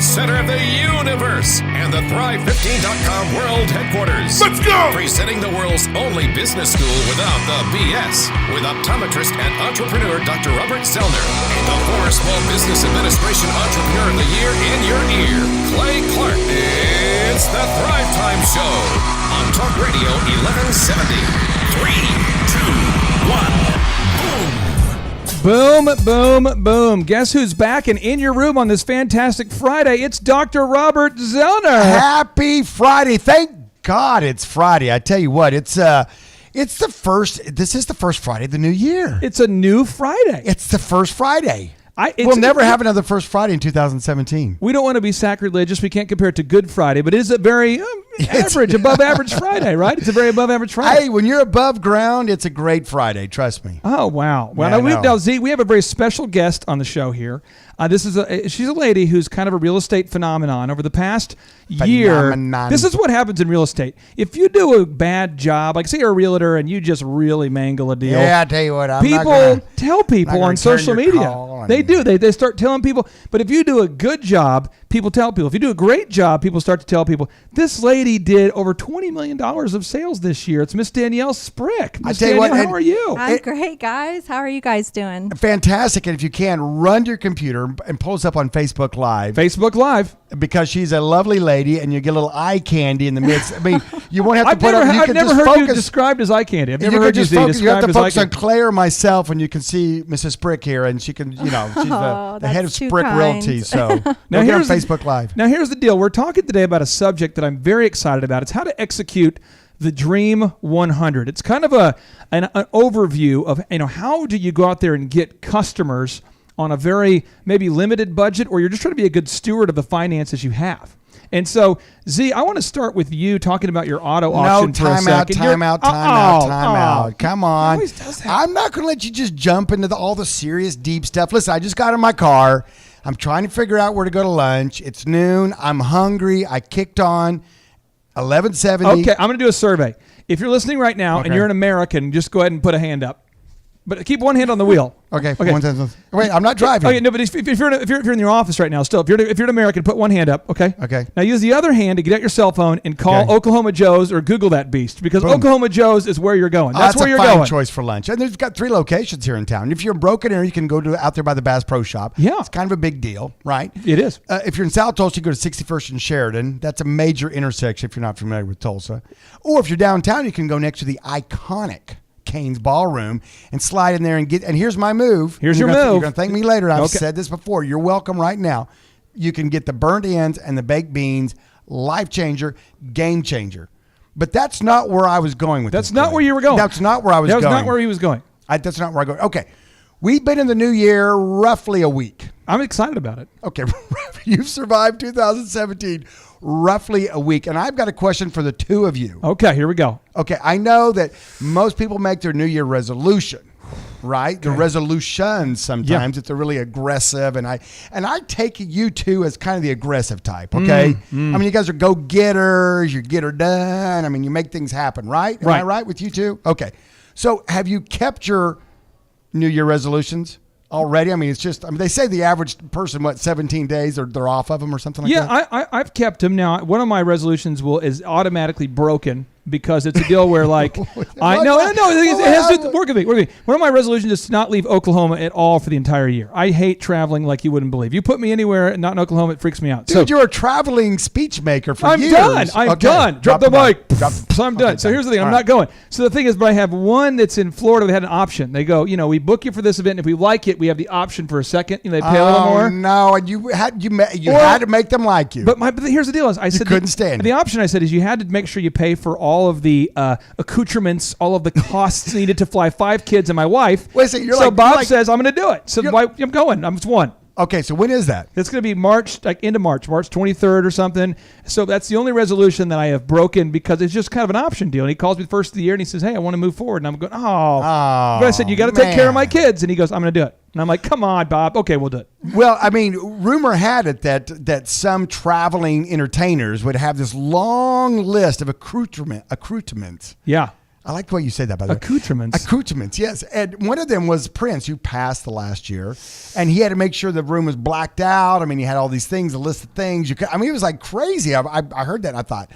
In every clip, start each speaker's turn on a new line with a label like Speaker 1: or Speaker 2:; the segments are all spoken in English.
Speaker 1: the center of the universe and the Thrive15.com world headquarters.
Speaker 2: Let's go!
Speaker 1: Presenting the world's only business school without the BS with optometrist and entrepreneur Dr. Robert Zoellner and the former Small Business Administration Entrepreneur of the Year in your ear, Clay Clark. It's the Thrivetime Show on Talk Radio 1170. 3, 2, 1, boom.
Speaker 3: Boom, boom, boom. Guess who's back and in your room on this fantastic Friday? It's Dr. Robert Zoellner.
Speaker 2: Happy Friday. Thank God it's Friday. I tell you what, this is the first Friday of the new year.
Speaker 3: It's a new Friday.
Speaker 2: It's the first Friday. We'll never have another first Friday in 2017.
Speaker 3: We don't want to be sacrilegious. We can't compare it to Good Friday, but it is a very above average Friday, right? It's a very above average Friday.
Speaker 2: Hey, when you're above ground, it's a great Friday. Trust me.
Speaker 3: Oh, wow. Well, now, Z, we have a very special guest on the show here. She's a lady who's kind of a real estate phenomenon over the past year. This is what happens in real estate. If you do a bad job, like say you're a realtor and you just really mangle a deal.
Speaker 2: Yeah, I tell you what,
Speaker 3: people tell people on social media. They do. They start telling people. But if you do a good job, people tell people. If you do a great job, people start to tell people. This lady did over $20 million of sales this year. It's Miss Danielle Sprick. Miss Danielle, how are you?
Speaker 4: I'm great, guys. How are you guys doing?
Speaker 2: Fantastic. And if you can, run to your computer and pull us up on Facebook Live.
Speaker 3: Facebook Live.
Speaker 2: Because she's a lovely lady and you get a little eye candy in the midst. I mean, you won't have to put up.
Speaker 3: I've never heard you described as eye candy. I've never heard you described as eye candy.
Speaker 2: You have to focus on Clay or myself and you can see Mrs. Sprick here and she can, she's the head of Sprick Realty. So now here's on Facebook Live.
Speaker 3: Now here's the deal. We're talking today about a subject that I'm very excited about. It's how to execute the Dream 100. It's kind of an overview of how do you go out there and get customers on a very maybe limited budget, or you're just trying to be a good steward of the finances you have. And so, Z, I want to start with you talking about your auto auction for a second.
Speaker 2: Time out. Come on. I'm not going to let you just jump into all the serious, deep stuff. Listen, I just got in my car. I'm trying to figure out where to go to lunch. It's noon. I'm hungry. I kicked on 1170.
Speaker 3: Okay, I'm going to do a survey. If you're listening right now and you're an American, just go ahead and put a hand up. But keep one hand on the wheel.
Speaker 2: Okay. Wait, I'm not driving.
Speaker 3: Okay, no, but if you're in your office right now, still, if you're an American, put one hand up. Okay.
Speaker 2: Okay.
Speaker 3: Now use the other hand to get out your cell phone and call Oklahoma Joe's or Google that beast because Oklahoma Joe's is where you're going. That's where you're going.
Speaker 2: That's a fine choice for lunch. And there's got 3 locations here in town. If you're in Broken Arrow, you can go out there by the Bass Pro Shop.
Speaker 3: Yeah.
Speaker 2: It's kind of a big deal, right?
Speaker 3: It is.
Speaker 2: If you're in South Tulsa, you go to 61st and Sheridan. That's a major intersection if you're not familiar with Tulsa. Or if you're downtown, you can go next to the iconic Cane's Ballroom and slide in there and get. And here's my move.
Speaker 3: Here's your move.
Speaker 2: You're going to thank me later. I've said this before. You're welcome right now. You can get the burnt ends and the baked beans. Life changer, game changer. But that's not where I was going with this.
Speaker 3: That's not where you were going.
Speaker 2: That's not where I was going.
Speaker 3: That was not where he was going.
Speaker 2: That's not where I go. Okay. We've been in the new year roughly a week.
Speaker 3: I'm excited about it.
Speaker 2: Okay. You've survived 2017 roughly a week. And I've got a question for the two of you.
Speaker 3: Okay, here we go.
Speaker 2: Okay. I know that most people make their New Year resolution, right?
Speaker 3: Okay.
Speaker 2: The resolutions sometimes if they're really aggressive. And I take you two as kind of the aggressive type, okay? I mean, you guys are go-getters. You get her done. I mean, you make things happen, right? Am I right with you two? Okay. So have you kept your New Year resolutions already? I mean, they say the average person, 17 days they're off of them or something like that?
Speaker 3: Yeah, I've kept them. Now, one of my resolutions is automatically broken because it's a deal where like, it has to work with me. One of my resolutions is to not leave Oklahoma at all for the entire year. I hate traveling like you wouldn't believe. You put me anywhere not in Oklahoma, it freaks me out.
Speaker 2: Dude, you're a traveling speech maker for years.
Speaker 3: I'm done. Drop the mic. So I'm done. So here's the thing. I'm not going. So the thing is, but I have one that's in Florida. They had an option. They go, we book you for this event. If we like it, we have the option for a second. They pay a little more.
Speaker 2: No, and you had to make them like you.
Speaker 3: But here's the deal: is I said
Speaker 2: couldn't stand it.
Speaker 3: The option I said is you had to make sure you pay for all of the accoutrements, all of the costs needed to fly 5 kids and my wife. Bob says I'm going to do it. So I'm going. I'm just one.
Speaker 2: Okay, so when is that?
Speaker 3: It's going to be March, end of March 23rd or something. So that's the only resolution that I have broken because it's just kind of an option deal. And he calls me the first of the year and he says, hey, I want to move forward. And I'm going, oh. But I said, you got to take care of my kids. And he goes, I'm going to do it. And I'm like, come on, Bob. Okay, we'll do it.
Speaker 2: Well, I mean, rumor had it that some traveling entertainers would have this long list of accoutrements.
Speaker 3: Yeah.
Speaker 2: I like the way you say that, by the way.
Speaker 3: Accoutrements.
Speaker 2: Accoutrements, yes. And one of them was Prince, who passed the last year. And he had to make sure the room was blacked out. I mean, he had all these things, a list of things. It was like crazy. I heard that and I thought,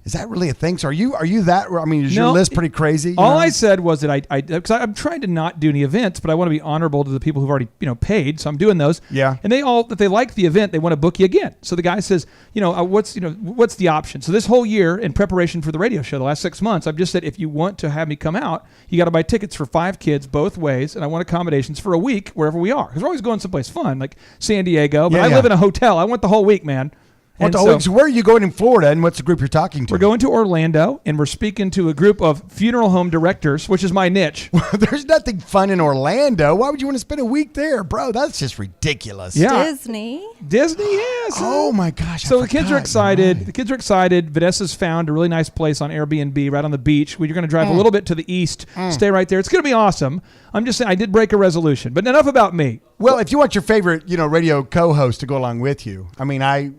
Speaker 2: is that really a thing? So are you that? I mean, is your list pretty crazy?
Speaker 3: All I said was that because I'm trying to not do any events, but I want to be honorable to the people who've already paid. So I'm doing those.
Speaker 2: Yeah.
Speaker 3: And if they like the event, they want to book you again. So the guy says, what's the option? So this whole year in preparation for the radio show, the last 6 months, I've just said, if you want to have me come out, you got to buy tickets for 5 kids both ways, and I want accommodations for a week wherever we are, because we're always going someplace fun like San Diego. But I live in a hotel. I want the whole week, man.
Speaker 2: So where are you going in Florida, and what's the group you're talking to?
Speaker 3: We're going to Orlando, and we're speaking to a group of funeral home directors, which is my niche.
Speaker 2: Well, there's nothing fun in Orlando. Why would you want to spend a week there, bro? That's just ridiculous.
Speaker 3: Yeah.
Speaker 4: Disney,
Speaker 3: yes.
Speaker 2: Oh, my gosh.
Speaker 3: So the kids are excited. Right. The kids are excited. Vanessa's found a really nice place on Airbnb right on the beach. You're going to drive a little bit to the east, stay right there. It's going to be awesome. I'm just saying I did break a resolution, but enough about me.
Speaker 2: Well, if you want your favorite, radio co-host to go along with you, I mean, I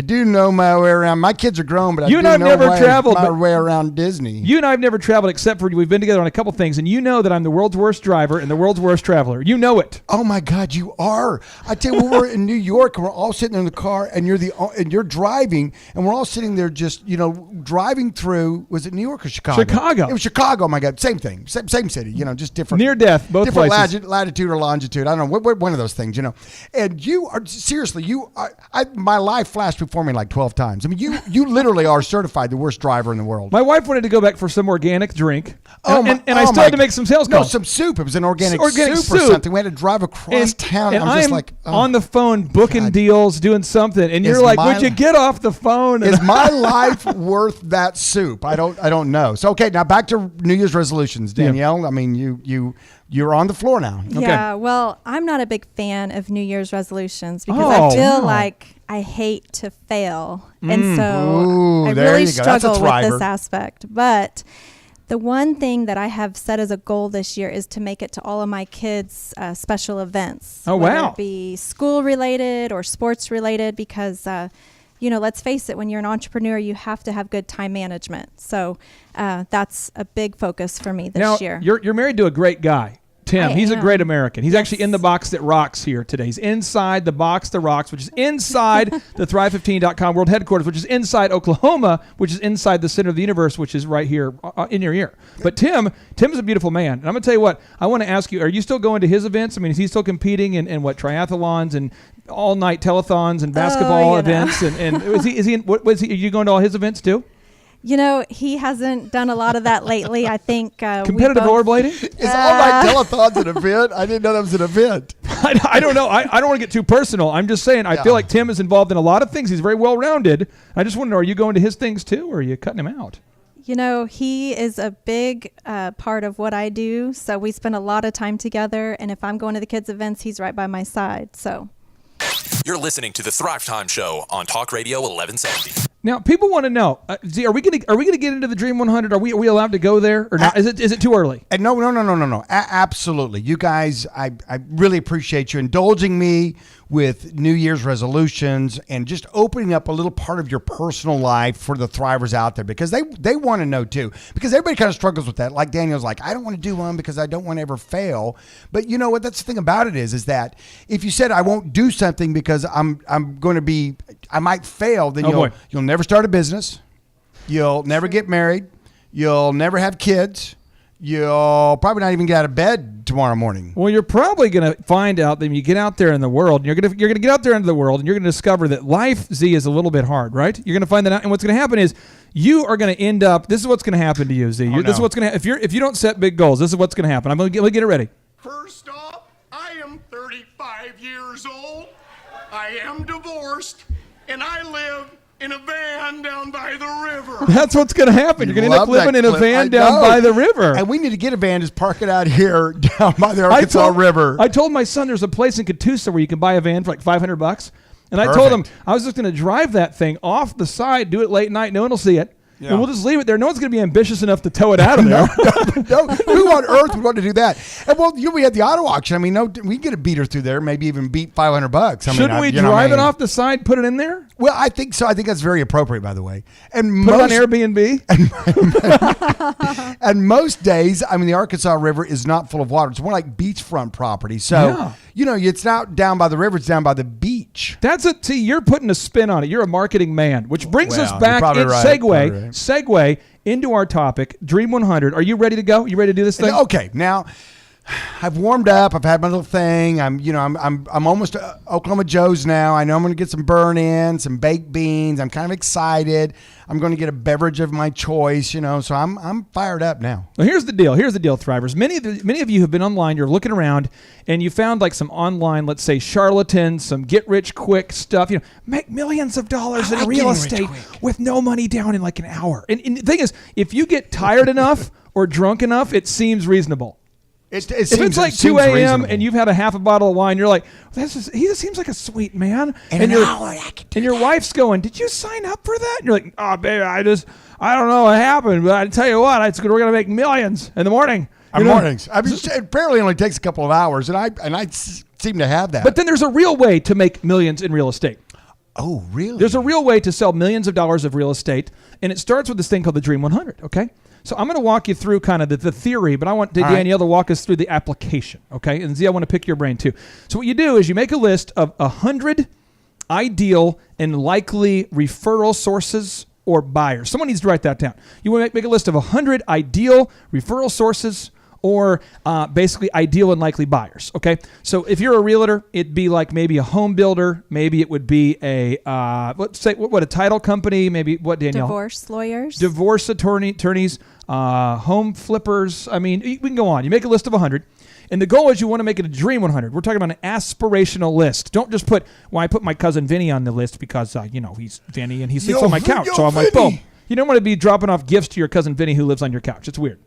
Speaker 2: do know my way around. My kids are grown, but I do know my way around Disney.
Speaker 3: You and I have never traveled except for we've been together on a couple things, and you know that I'm the world's worst driver and the world's worst traveler. You know it.
Speaker 2: Oh my God, you are! I tell you, when we're in New York and we're all sitting in the car, and you're driving, and we're all sitting there just driving through. Was it New York or Chicago?
Speaker 3: Chicago.
Speaker 2: It was Chicago. Oh my God, same thing, same city. Just different.
Speaker 3: Near death, both
Speaker 2: different
Speaker 3: places.
Speaker 2: Latitude or longitude. I don't know what one of those things. And you are seriously. My life flashed before me like 12 times. I mean, you literally are certified the worst driver in the world.
Speaker 3: My wife wanted to go back for some organic drink, and I still had to make some sales calls.
Speaker 2: No, some soup. It was an organic soup or something. We had to drive across town.
Speaker 3: And
Speaker 2: I'm just like
Speaker 3: on the phone booking deals, doing something, and you're like, "Would you get off the phone?"
Speaker 2: Is my life worth that soup? I don't know. So okay, now back to New Year's resolutions, Danielle. Yeah. I mean, you're on the floor now. Okay.
Speaker 4: Yeah. Well, I'm not a big fan of New Year's resolutions because I feel like I hate to fail. And so I really struggle with this aspect. But the one thing that I have set as a goal this year is to make it to all of my kids' special events.
Speaker 3: Oh,
Speaker 4: whether
Speaker 3: wow.
Speaker 4: it be school related or sports related, because, let's face it, when you're an entrepreneur, you have to have good time management. So that's a big focus for me this year.
Speaker 3: You're married to a great guy. Tim, he's a great American. He's actually in the box that rocks here today. He's inside the box that rocks, which is inside the Thrive15.com world headquarters, which is inside Oklahoma, which is inside the center of the universe, which is right here in your ear. But Tim is a beautiful man. And I'm going to tell you what, I want to ask you, are you still going to his events? I mean, is he still competing in triathlons and all-night telethons and basketball events? And are you going to all his events too?
Speaker 4: He hasn't done a lot of that lately. I think
Speaker 3: competitive rollerblading?
Speaker 2: Is all-night telethons an event? I didn't know that was an event.
Speaker 3: I don't know. I don't want to get too personal. I'm just saying I feel like Tim is involved in a lot of things. He's very well-rounded. I just want to know, are you going to his things too, or are you cutting him out?
Speaker 4: He is a big part of what I do. So we spend a lot of time together. And if I'm going to the kids' events, he's right by my side. So
Speaker 1: you're listening to the Thrivetime Show on Talk Radio 1170.
Speaker 3: Now, people want to know: are we going to get into the Dream 100? Are we allowed to go there, or not? Is it too early?
Speaker 2: No. Absolutely, you guys. I really appreciate you indulging me with New Year's resolutions and just opening up a little part of your personal life for the thrivers out there, because they want to know too. Because everybody kind of struggles with that. Like Daniel's like, I don't want to do one because I don't want to ever fail. But you know what? That's the thing about it is that if you said I won't do something because I might fail, then you'll never start a business. You'll never get married. You'll never have kids. You'll probably not even get out of bed tomorrow morning.
Speaker 3: Well, you're probably going to find out that when you get out there in the world, and you're going to get out there into the world, and you're going to discover that life, Z, is a little bit hard, right? You're going to find that out, and what's going to happen is you are going to end up. This is what's going to happen to you, Z. This is what's going to if you don't set big goals. This is what's going to happen. I'm going to get it ready.
Speaker 5: First off, I am 35 years old. I am divorced, and I live in a van down by the river.
Speaker 3: That's what's going to happen. You're going to end up living in a van down by the river.
Speaker 2: And we need to get a van, just park it out here down by the Arkansas River.
Speaker 3: I told my son there's a place in Catoosa where you can buy a van for like $500. And I told him I was just going to drive that thing off the side, do it late night, no one will see it. and we'll just leave it there. No one's going to be ambitious enough to tow it out of there.
Speaker 2: No, who on earth would want to do that? And we had the auto auction. I mean, we get a beater through there, maybe even beat $500.
Speaker 3: Shouldn't we drive it off the side, put it in there?
Speaker 2: Well, I think so. I think that's very appropriate, by the way. And
Speaker 3: put it on Airbnb.
Speaker 2: And most days, I mean, the Arkansas River is not full of water. It's more like beachfront property. So, it's not down by the river. It's down by the beach.
Speaker 3: That's it. See, you're putting a spin on it. You're a marketing man, which brings us back in segue into our topic, Dream 100. Are you ready to go? You ready to do this thing?
Speaker 2: Okay. Now, I've warmed up. I've had my little thing. I'm almost Oklahoma Joe's now. I know I'm going to get some burn-in, some baked beans. I'm kind of excited. I'm going to get a beverage of my choice, so I'm fired up now.
Speaker 3: Well, here's the deal, Thrivers. Many of you have been online. You're looking around, and you found like some online, let's say, charlatans, some get-rich-quick stuff. Make millions of dollars in real estate with no money down in like an hour. And the thing is, if you get tired enough or drunk enough, it seems reasonable. If it's like 2 a.m. and you've had a half a bottle of wine, you're like, he just seems like a sweet man. And your wife's going, did you sign up for that? And you're like, oh, baby, I don't know what happened, but I tell you what, we're going to make millions in the morning.
Speaker 2: Mornings. I mean, it apparently only takes a couple of hours, and I seem to have that.
Speaker 3: But then there's a real way to make millions in real estate.
Speaker 2: Oh, really?
Speaker 3: There's a real way to sell millions of dollars of real estate, and it starts with this thing called the Dream 100, okay? So I'm going to walk you through kind of the theory, but I want Danielle to walk us through the application, okay? And Z, I want to pick your brain too. So what you do is you make a list of 100 ideal and likely referral sources or buyers. Someone needs to write that down. You want to make a list of 100 ideal referral sources or basically ideal and likely buyers, okay? So if you're a realtor, it'd be like maybe a home builder. Maybe it would be a, a title company. Maybe what, Danielle?
Speaker 4: Divorce lawyers.
Speaker 3: Divorce attorneys, home flippers. I mean, we can go on. You make a list of 100. And the goal is you want to make it a Dream 100. We're talking about an aspirational list. Don't just put, I put my cousin Vinny on the list because, he's Vinny and he sleeps on my couch. So I'm like, boom. You don't want to be dropping off gifts to your cousin Vinny who lives on your couch. It's weird.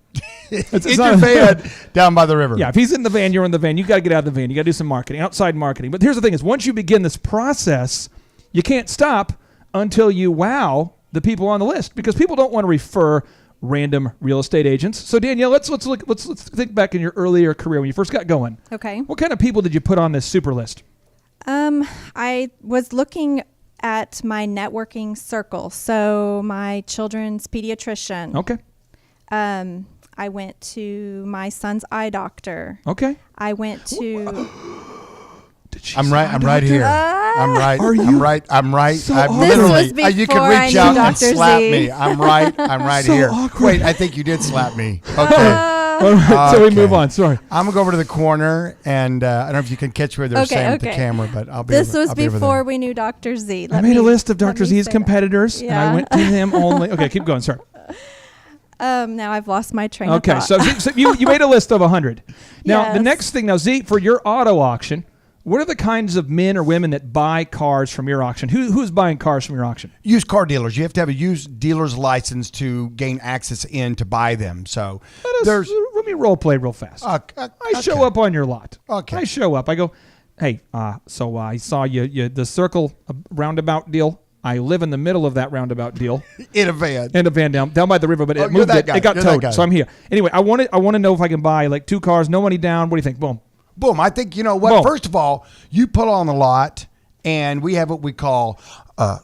Speaker 2: It's in your van down by the river.
Speaker 3: Yeah, if he's in the van, you're in the van. You got to get out of the van. You got to do some marketing, outside marketing. But here's the thing is once you begin this process, you can't stop until you wow the people on the list because people don't want to refer random real estate agents. So Danielle, let's think back in your earlier career when you first got going.
Speaker 4: Okay.
Speaker 3: What kind of people did you put on this super list?
Speaker 4: I was looking at my networking circle. So my children's pediatrician.
Speaker 3: Okay.
Speaker 4: I went to my son's eye doctor.
Speaker 3: Okay.
Speaker 4: I went to.
Speaker 2: I'm right here. I'm right.
Speaker 3: Are you?
Speaker 2: I'm right.
Speaker 4: So
Speaker 2: I'm literally.
Speaker 4: This was
Speaker 2: you can reach
Speaker 4: I
Speaker 2: out
Speaker 4: knew
Speaker 2: and
Speaker 4: Dr.
Speaker 2: slap
Speaker 4: Z.
Speaker 2: me. I'm right
Speaker 3: So
Speaker 2: here.
Speaker 3: awkward.
Speaker 2: Wait, I think you did slap me. Okay.
Speaker 3: All right, so we move on. Sorry.
Speaker 2: I'm gonna go over to the corner, and I don't know if you can catch where they're saying with the camera, but I'll be.
Speaker 4: This was
Speaker 2: I'll be
Speaker 4: before we knew Dr. Z.
Speaker 3: I made a list of Dr. Z's competitors, and I went to him only. Okay, keep going. Sorry.
Speaker 4: Now I've lost my train of thought.
Speaker 3: So you made a list of 100. Now, the
Speaker 4: Yes.
Speaker 3: next thing, Z, for your auto auction, what are the kinds of men or women that buy cars from your auction? Who's buying cars from your auction?
Speaker 2: Used car dealers. You have to have a used dealer's license to gain access in to buy them. So
Speaker 3: let me role play real fast. I show up on your lot.
Speaker 2: Okay.
Speaker 3: I show up. I go, hey, so I saw you the circle roundabout deal. I live in the middle of that roundabout deal.
Speaker 2: In a van.
Speaker 3: down by the river, but it moved it. It got towed, so I'm here. Anyway, I want to know if I can buy like 2 cars, no money down. What do you think? Boom.
Speaker 2: Boom. I think, you know what?
Speaker 3: Boom.
Speaker 2: First of all, you pull on the lot, and we have what we call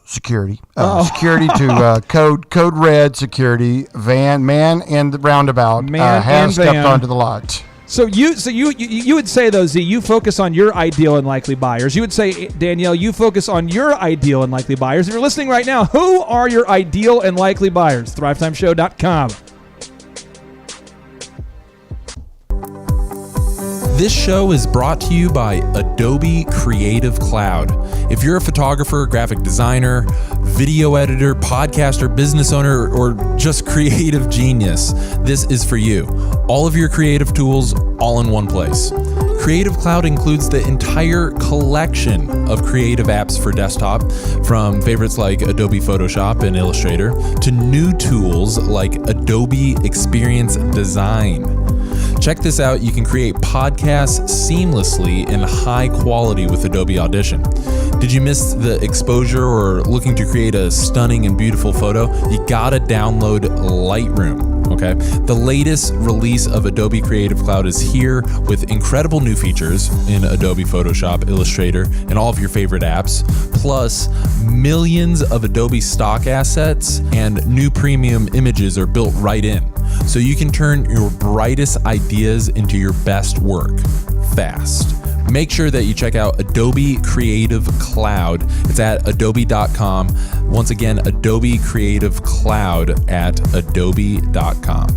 Speaker 2: security. Security to code red security, man and the roundabout has stepped onto the lot.
Speaker 3: So you would say, though, Z, you focus on your ideal and likely buyers. You would say, Danielle, you focus on your ideal and likely buyers. If you're listening right now, who are your ideal and likely buyers? Thrivetimeshow.com.
Speaker 6: This show is brought to you by Adobe Creative Cloud. If you're a photographer, graphic designer, video editor, podcaster, business owner, or just creative genius, this is for you. All of your creative tools, all in one place. Creative Cloud includes the entire collection of creative apps for desktop, from favorites like Adobe Photoshop and Illustrator to new tools like Adobe Experience Design. Check this out. You can create podcasts seamlessly in high quality with Adobe Audition. Did you miss the exposure or looking to create a stunning and beautiful photo? You gotta download Lightroom, okay? The latest release of Adobe Creative Cloud is here with incredible new features in Adobe Photoshop, Illustrator, and all of your favorite apps, plus millions of Adobe stock assets and new premium images are built right in. So you can turn your brightest ideas into your best work fast. Make sure that you check out Adobe Creative Cloud. It's at adobe.com. Once again, Adobe Creative Cloud at adobe.com.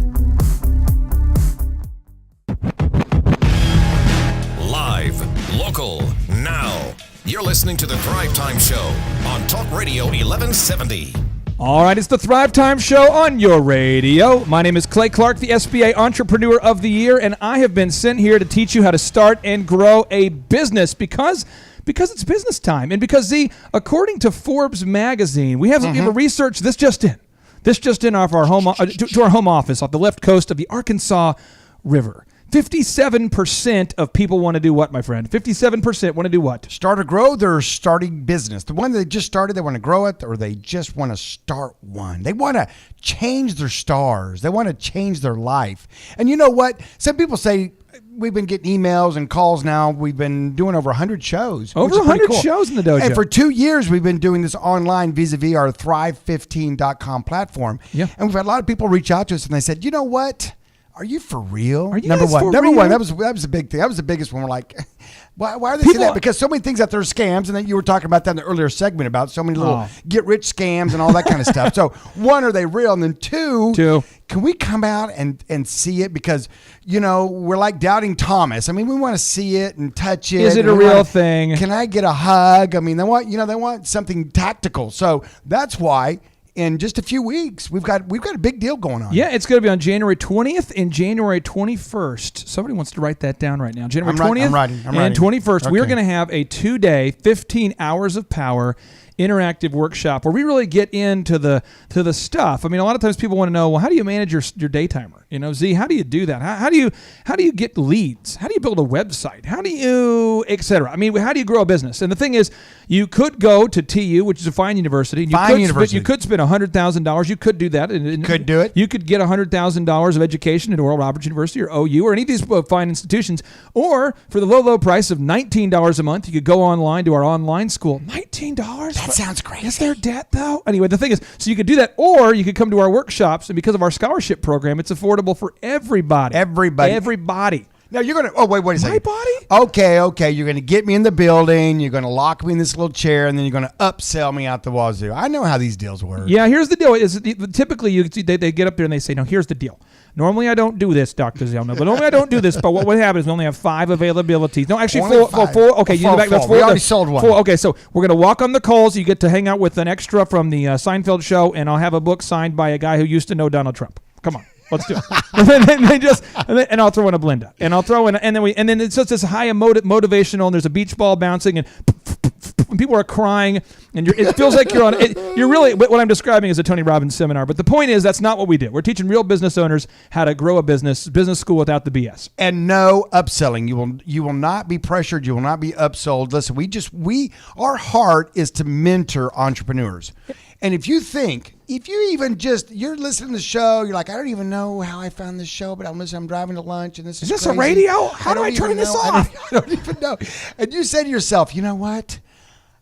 Speaker 1: Live, local, now. You're listening to the Thrivetime Show on Talk Radio 1170.
Speaker 3: All right, it's the Thrivetime Show on your radio. My name is Clay Clark, the SBA Entrepreneur of the Year, and I have been sent here to teach you how to start and grow a business because it's business time. And because, according to Forbes magazine, we have a research, this just in off our home, to our home office off the left coast of the Arkansas River. 57% of people want to do what, my friend? 57% want to do what?
Speaker 2: Start or grow their starting business. The one they just started, they want to grow it, or they just want to start one. They want to change their stars. They want to change their life. And you know what? Some people say, we've been getting emails and calls now. We've been doing over 100 shows.
Speaker 3: Over 100 shows in the dojo.
Speaker 2: And for 2 years, we've been doing this online vis-a-vis our Thrive15.com platform.
Speaker 3: Yeah.
Speaker 2: And we've had a lot of people reach out to us, and they said, you know what? Are you for real?
Speaker 3: Are you
Speaker 2: Number
Speaker 3: guys
Speaker 2: one.
Speaker 3: for
Speaker 2: Number
Speaker 3: real?
Speaker 2: one. That was a big thing. That was the biggest one. We're like, why are they saying that? Because so many things out there are scams, and then you were talking about that in the earlier segment about so many little get-rich scams and all that kind of stuff. So one, are they real? And then two, can we come out and see it? Because, you know, we're like doubting Thomas. I mean, we want to see it and touch it.
Speaker 3: Is it a real thing?
Speaker 2: Can I get a hug? I mean, they want something tactical. So that's why in just a few weeks, we've got a big deal going on.
Speaker 3: Yeah, it's going to be on January 20th and January 21st. Somebody wants to write that down right now. January 20th and 21st. Okay. We're going to have a 2-day, 15 hours of power interactive workshop where we really get into the stuff. I mean, a lot of times people want to know, well, how do you manage your daytimer? You know, Z, how do you do that? How do you get leads? How do you build a website? How do you, et cetera? I mean, how do you grow a business? And the thing is, you could go to TU, which is a fine university. You could spend $100,000. You could do that.
Speaker 2: Could do it.
Speaker 3: You could get $100,000 of education at Oral Roberts University or OU or any of these fine institutions. Or for the low price of $19 a month, you could go online to our online school. $19?
Speaker 2: That sounds crazy.
Speaker 3: Is there debt, though? Anyway, the thing is, so you could do that, or you could come to our workshops, and because of our scholarship program, it's affordable for everybody. Everybody.
Speaker 2: Now you're going to, wait a second.
Speaker 3: My body?
Speaker 2: Okay. You're going to get me in the building. You're going to lock me in this little chair, and then you're going to upsell me out the wazoo. I know how these deals work.
Speaker 3: Yeah, here's the deal. Typically, they get up there and they say, no, here's the deal. Normally, I don't do this, Dr. Zoellner, but normally I don't do this. But what happens is we only have 5 availabilities. No, actually, four. Okay, that's 4.
Speaker 2: We already sold one.
Speaker 3: 4. Okay, so we're going to walk on the coals. You get to hang out with an extra from the Seinfeld show, and I'll have a book signed by a guy who used to know Donald Trump. Come on. Let's do it. and I'll throw in a Blenda, and I'll throw in, and then it's just this high motivational, and there's a beach ball bouncing, and people are crying, and it feels like you're on. You're really what I'm describing is a Tony Robbins seminar, but the point is that's not what we do. We're teaching real business owners how to grow a business school without the BS.
Speaker 2: And no upselling. You will not be pressured. You will not be upsold. Listen, our heart is to mentor entrepreneurs. And if you even you're listening to the show, you're like, I don't even know how I found this show, but I'm driving to lunch, and this is
Speaker 3: this
Speaker 2: crazy.
Speaker 3: A radio? How do I turn this off?
Speaker 2: I don't even know. And you say to yourself, you know what?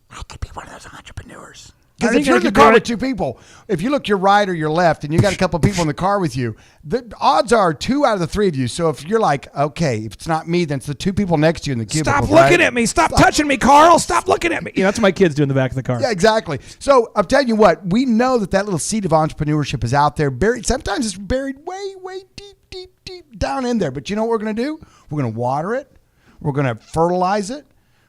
Speaker 2: I could be one of those entrepreneurs. Because if you're in the car with 2 people, if you look your right or your left, and you got a couple of people in the car with you, the odds are 2 out of the 3 of you. So if you're like, okay, if it's not me, then it's the 2 people next to you in the cubicle.
Speaker 3: Stop looking at me. Stop touching me, Carl. Stop looking at me. That's what my kids do in the back of the car.
Speaker 2: Yeah, exactly. So I'm telling you what, we know that little seed of entrepreneurship is out there buried. Sometimes it's buried way deep down in there. But you know what we're going to do? We're going to water it. We're going to fertilize it.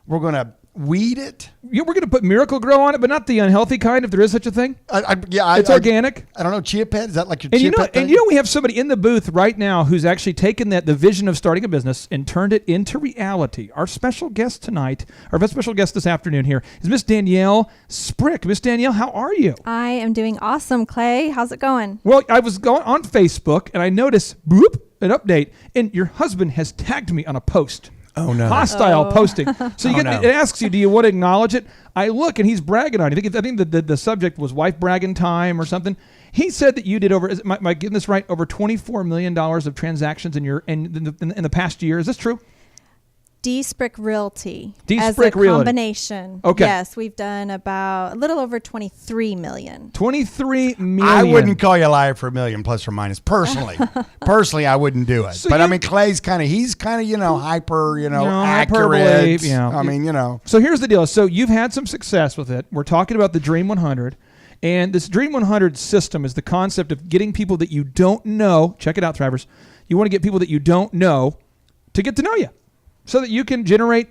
Speaker 2: We're going to weed it.
Speaker 3: Yeah, we're going to put Miracle-Gro on it, but not the unhealthy kind, if there is such a thing. It's organic.
Speaker 2: I don't know, chia pet? Is that like your chia pet thing?
Speaker 3: And you know, we have somebody in the booth right now who's actually taken the vision of starting a business and turned it into reality. Our special guest tonight, our special guest this afternoon here is Miss Danielle Sprick. Miss Danielle, how are you?
Speaker 4: I am doing awesome, Clay. How's it going?
Speaker 3: Well, I was going on Facebook, and I noticed, boop, an update, and your husband has tagged me on a post.
Speaker 2: Oh, no.
Speaker 3: Hostile posting. So
Speaker 2: no.
Speaker 3: It asks you, do you want to acknowledge it? I look, and he's bragging on you. I think the subject was wife bragging time or something. He said that you did am I getting this right, over $24 million of transactions in the past year. Is this true?
Speaker 4: D-Sprick Realty
Speaker 3: as
Speaker 4: a
Speaker 3: Realty.
Speaker 4: Combination.
Speaker 3: Okay.
Speaker 4: Yes, we've done about a little over 23 million.
Speaker 3: 23 million.
Speaker 2: I wouldn't call you a liar for $1 million plus or minus. Personally, I wouldn't do it.
Speaker 3: So
Speaker 2: but I mean, Clay's he's kind of hyper,
Speaker 3: hyperbole,
Speaker 2: accurate.
Speaker 3: yeah.
Speaker 2: I mean,
Speaker 3: So here's the deal. So you've had some success with it. We're talking about the Dream 100. And this Dream 100 system is the concept of getting people that you don't know. Check it out, Thrivers. You want to get people that you don't know to get to know you, so that you can generate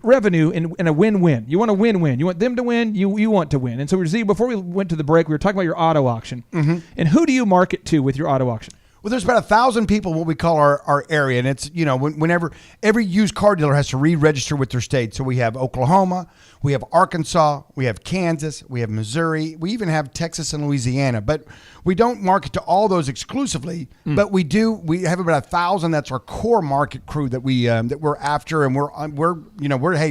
Speaker 3: revenue in a win-win. You want a win-win. You want them to win. You want to win. And so, before we went to the break, we were talking about your auto auction. Mm-hmm. And who do you market to with your auto auction?
Speaker 2: Well, there's about 1,000 people in what we call our area, and it's whenever every used car dealer has to re-register with their state. So we have Oklahoma, we have Arkansas, we have Kansas, we have Missouri, we even have Texas and Louisiana. But we don't market to all those exclusively, but we do. We have about 1,000. That's our core market crew that we're after, and we're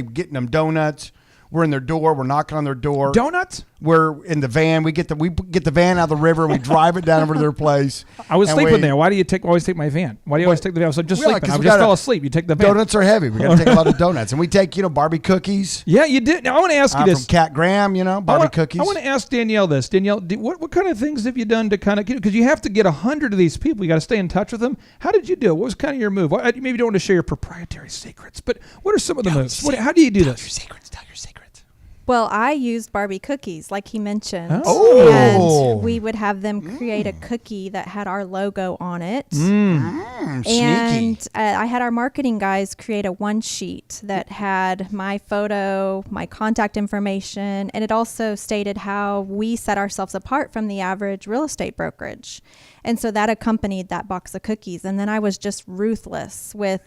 Speaker 2: getting them donuts. We're in their door. We're knocking on their door.
Speaker 3: Donuts?
Speaker 2: We're in the van. We get the van out of the river and we drive it down over to their place.
Speaker 3: I was sleeping there. Why do you always take my van? Why do you always take the van? I was just sleeping. I just fell asleep. You take the van.
Speaker 2: Donuts are heavy. We got to take a lot of donuts, and we take Barbie cookies.
Speaker 3: Yeah, you did. Now I want to ask you this.
Speaker 2: From Cat Graham, Barbie cookies.
Speaker 3: I want to ask Danielle this. Danielle, what kind of things have you done to kind of, because you have to get 100 of these people. You got to stay in touch with them. How did you do it? What was kind of your move? Maybe you don't want to share your proprietary secrets, but what are some of the moves? How do you do this?
Speaker 2: Tell your secrets.
Speaker 4: Well, I used Barbie cookies, like he mentioned.
Speaker 2: Oh.
Speaker 4: And we would have them create a cookie that had our logo on it.
Speaker 2: And
Speaker 4: sneaky. I had our marketing guys create a one sheet that had my photo, my contact information, and it also stated how we set ourselves apart from the average real estate brokerage. And so that accompanied that box of cookies. And then I was just ruthless with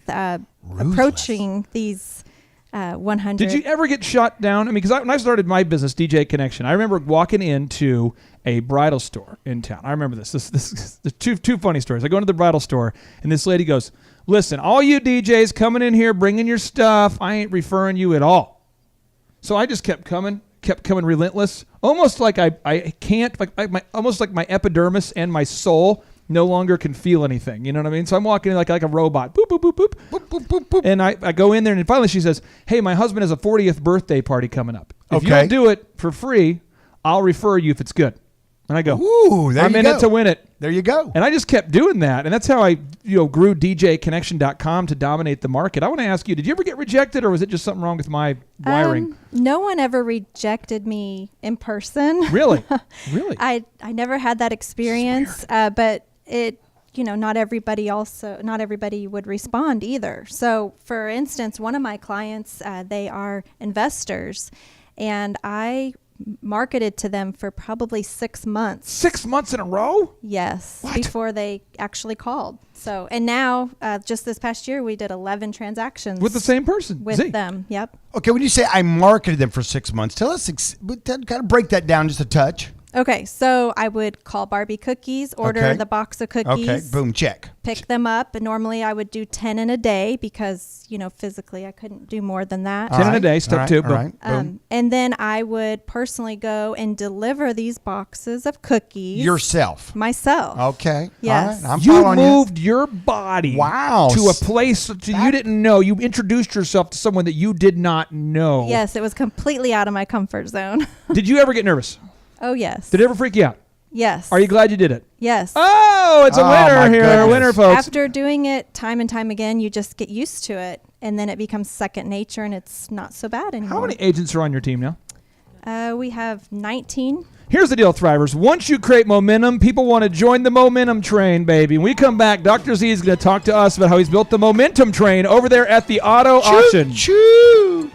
Speaker 4: approaching these 100.
Speaker 3: Did you ever get shot down? I mean, because when I started my business, DJ Connection, I remember walking into a bridal store in town. I remember this. This two funny stories. I go into the bridal store, and this lady goes, "Listen, all you DJs coming in here, bringing your stuff, I ain't referring you at all." So I just kept coming relentless, almost like I can't, almost like my epidermis and my soul no longer can feel anything. You know what I mean? So I'm walking in like a robot. Boop, boop, boop, boop. Boop, boop, boop, boop. And I go in there, and finally she says, "Hey, my husband has a 40th birthday party coming up. If you'll do it for free, I'll refer you if it's good." And I go,
Speaker 2: "Ooh, there you go.
Speaker 3: I'm in it to win it."
Speaker 2: There you go.
Speaker 3: And I just kept doing that. And that's how I grew DJConnection.com to dominate the market. I want to ask you, did you ever get rejected, or was it just something wrong with my wiring?
Speaker 4: No one ever rejected me in person.
Speaker 3: Really? Really?
Speaker 4: I never had that experience, but it, not everybody would respond either. So for instance, one of my clients, they are investors, and I marketed to them for probably 6 months.
Speaker 3: 6 months in a row?
Speaker 4: Yes.
Speaker 3: What?
Speaker 4: Before they actually called. So, and now, just this past year, we did 11 transactions.
Speaker 3: With the same person?
Speaker 4: With them, yep.
Speaker 2: Okay, when you say I marketed them for 6 months, tell us, kind of break that down just a touch.
Speaker 4: Okay, so I would call Barbie Cookies, order the box of cookies.
Speaker 2: Okay, boom, check.
Speaker 4: Pick them up. And normally I would do 10 in a day because, physically I couldn't do more than that.
Speaker 3: 10 in a day, step two. Boom.
Speaker 2: Boom.
Speaker 4: And then I would personally go and deliver these boxes of cookies.
Speaker 2: Yourself?
Speaker 4: Myself.
Speaker 2: Okay.
Speaker 4: Yes.
Speaker 2: All right. I'm
Speaker 3: You
Speaker 2: following
Speaker 3: moved your body to a place you didn't know. You introduced yourself to someone that you did not know.
Speaker 4: Yes, it was completely out of my comfort zone.
Speaker 3: Did you ever get nervous?
Speaker 4: Oh, yes.
Speaker 3: Did it ever freak you out?
Speaker 4: Yes.
Speaker 3: Are you glad you did it?
Speaker 4: Yes.
Speaker 3: Oh, it's a winner here.
Speaker 2: Goodness.
Speaker 3: A winner, folks.
Speaker 4: After doing it time and time again, you just get used to it, and then it becomes second nature, and it's not so bad anymore.
Speaker 3: How many agents are on your team now?
Speaker 4: We have 19.
Speaker 3: Here's the deal, Thrivers. Once you create momentum, people want to join the momentum train, baby. When we come back, Dr. Z is going to talk to us about how he's built the momentum train over there at the auto auction.
Speaker 2: Choo!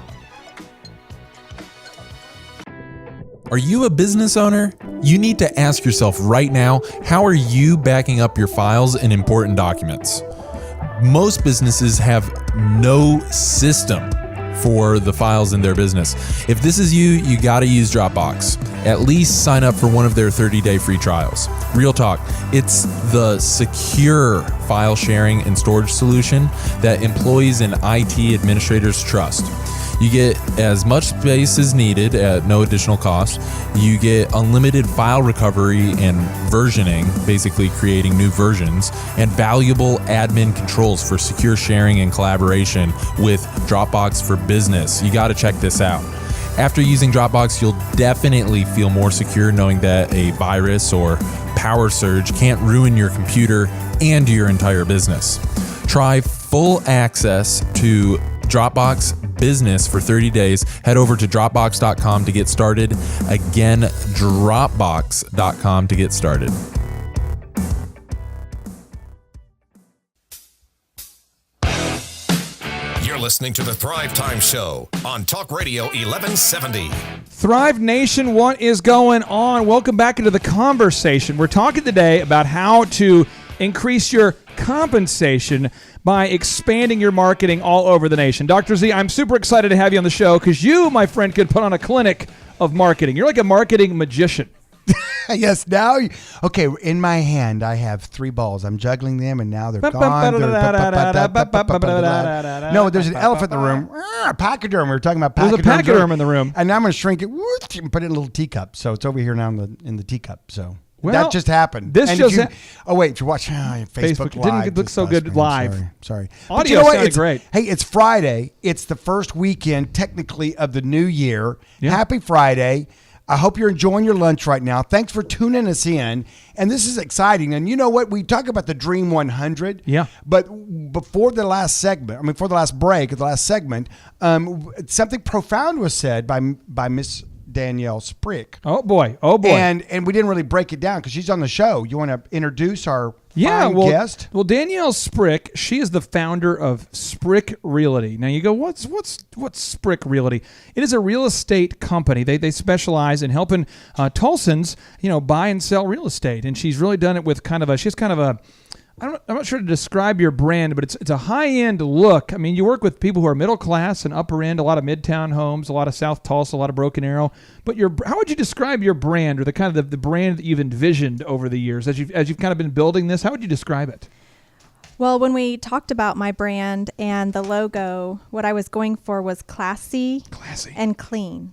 Speaker 6: Are you a business owner? You need to ask yourself right now, how are you backing up your files and important documents? Most businesses have no system for the files in their business. If this is you, you got to use Dropbox. At least sign up for one of their 30-day free trials. Real talk, it's the secure file sharing and storage solution that employees and IT administrators trust. You get as much space as needed at no additional cost. You get unlimited file recovery and versioning, basically creating new versions, and valuable admin controls for secure sharing and collaboration with Dropbox for Business. You got to check this out. After using Dropbox, you'll definitely feel more secure knowing that a virus or power surge can't ruin your computer and your entire business. Try full access to Dropbox Business for 30 days. Head over to Dropbox.com to get started. Again, Dropbox.com to get started.
Speaker 1: You're listening to the Thrivetime Show on Talk Radio 1170.
Speaker 3: Thrive Nation, what is going on? Welcome back into the conversation. We're talking today about how to increase your compensation by expanding your marketing all over the nation. Dr. Z, I'm super excited to have you on the show because you, my friend, could put on a clinic of marketing. You're like a marketing magician.
Speaker 2: Yes, now, okay, in my hand, I have 3 balls. I'm juggling them, and now they're gone. No, there's an elephant in the room. Pachyderm. We were talking about pachyderm.
Speaker 3: There's a pachyderm in the room.
Speaker 2: And now I'm going to shrink it and put it in a little teacup. So it's over here now in the teacup. So
Speaker 3: well,
Speaker 2: that just happened.
Speaker 3: This
Speaker 2: and
Speaker 3: just
Speaker 2: if you're watching Facebook
Speaker 3: it
Speaker 2: Live.
Speaker 3: didn't look so good live.
Speaker 2: Sorry.
Speaker 3: Audio sounded great.
Speaker 2: Hey, it's Friday. It's the first weekend, technically, of the new year.
Speaker 3: Yeah.
Speaker 2: Happy Friday. I hope you're enjoying your lunch right now. Thanks for tuning us in. And this is exciting. And you know what? We talk about the Dream 100.
Speaker 3: Yeah.
Speaker 2: But before the last break, the last segment, something profound was said by Miss Danielle Sprick.
Speaker 3: Oh boy.
Speaker 2: And we didn't really break it down because she's on the show. You want to introduce our guest?
Speaker 3: Well, Danielle Sprick, she is the founder of Sprick Realty. Now you go, what's Sprick Realty? It is a real estate company. They specialize in helping Tulsans, buy and sell real estate. And she's really done it with I'm not sure to describe your brand, but it's a high-end look. I mean, you work with people who are middle class and upper end, a lot of midtown homes, a lot of South Tulsa, a lot of Broken Arrow. But how would you describe your brand, or the kind of the brand that you've envisioned over the years as you've kind of been building this? How would you describe it?
Speaker 4: Well, when we talked about my brand and the logo, what I was going for was classy and clean.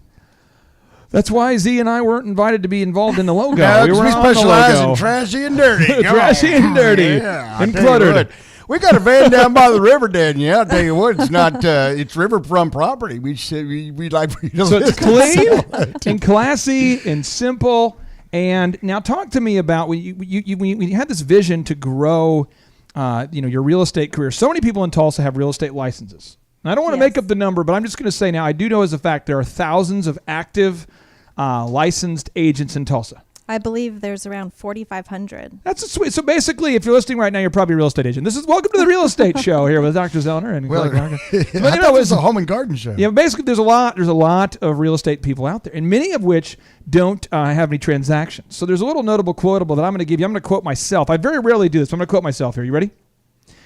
Speaker 3: That's why Z and I weren't invited to be involved in the logo.
Speaker 2: No,
Speaker 3: we
Speaker 2: specialize in trashy and dirty.
Speaker 3: Trashy and dirty.
Speaker 2: Yeah,
Speaker 3: and cluttered.
Speaker 2: We got a van down by the river, Danielle. I'll tell you what, it's not. It's riverfront property. We like for you to
Speaker 3: So it's clean and classy and simple. And now talk to me about when you had this vision to grow, your real estate career. So many people in Tulsa have real estate licenses. I don't want to make up the number, but I'm just going to say now, I do know as a fact there are thousands of active licensed agents in Tulsa.
Speaker 4: I believe there's around 4,500.
Speaker 3: That's sweet. So basically, if you're listening right now, you're probably a real estate agent. This is welcome to the real estate show here with Dr. Zoellner and
Speaker 2: I thought it was a home and garden show.
Speaker 3: Yeah, basically, there's a lot of real estate people out there, and many of which don't have any transactions. So there's a little notable quotable that I'm going to give you. I'm going to quote myself. I very rarely do this. I'm going to quote myself here. You ready?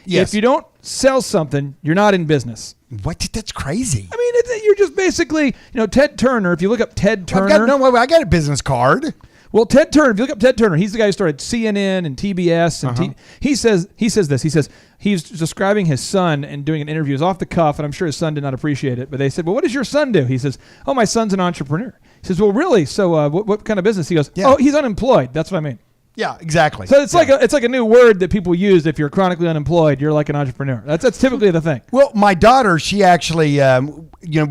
Speaker 2: Yes.
Speaker 3: If you don't sell something, you're not in business.
Speaker 2: What? That's crazy.
Speaker 3: I mean, you're just basically, Ted Turner. If you look up Ted Turner.
Speaker 2: I got a business card.
Speaker 3: Well, Ted Turner, if you look up Ted Turner, he's the guy who started CNN and TBS. And he says this. He says he's describing his son and doing an interview. It was off the cuff, and I'm sure his son did not appreciate it. But they said, well, what does your son do? He says, oh, my son's an entrepreneur. He says, well, really? So what kind of business? He goes, oh, he's unemployed. That's what I mean.
Speaker 2: Yeah, exactly.
Speaker 3: So it's like a new word that people use. If you're chronically unemployed, you're like an entrepreneur. That's typically the thing.
Speaker 2: Well, my daughter, she actually,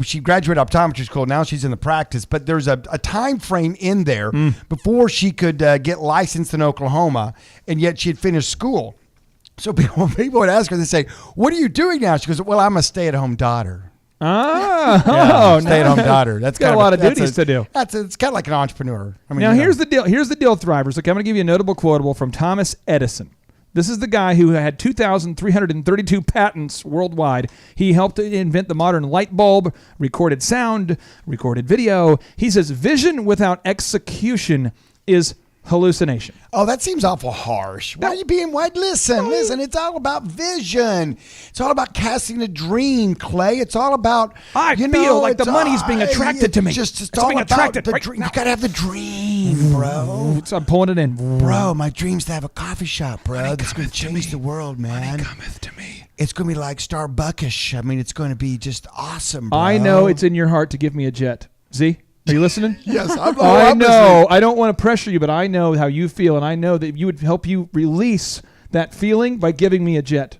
Speaker 2: she graduated optometry school. Now she's in the practice, but there's a time frame in there before she could get licensed in Oklahoma, and yet she had finished school. So people would ask her, they say, "What are you doing now?" She goes, "Well, I'm a stay-at-home daughter." Stay-at-home daughter. That's
Speaker 3: got a lot of duties to do.
Speaker 2: It's kind of like an entrepreneur. I mean,
Speaker 3: now here's the deal. Here's the deal, Thrivers. Okay, I'm going to give you a notable quotable from Thomas Edison. This is the guy who had 2,332 patents worldwide. He helped invent the modern light bulb, recorded sound, recorded video. He says, "Vision without execution is hallucination.
Speaker 2: Oh, that seems awful harsh. Why are you being white? Listen. It's all about vision. It's all about casting a dream, Clay. It's all about
Speaker 3: I feel like the money's being attracted to me.
Speaker 2: It's all about the dream. You gotta have the dream, bro.
Speaker 3: So I'm pulling it in,
Speaker 2: bro. My dream's to have a coffee shop, bro. That's gonna change the world, man.
Speaker 3: Money cometh to me.
Speaker 2: It's gonna be like Starbuckish. I mean, it's gonna be just awesome, bro.
Speaker 3: I know it's in your heart to give me a jet. Z? Are you listening?
Speaker 2: Yes,
Speaker 3: I
Speaker 2: I'm
Speaker 3: know.
Speaker 2: listening.
Speaker 3: I don't want to pressure you, but I know how you feel, and I know that you would help you release that feeling by giving me a jet.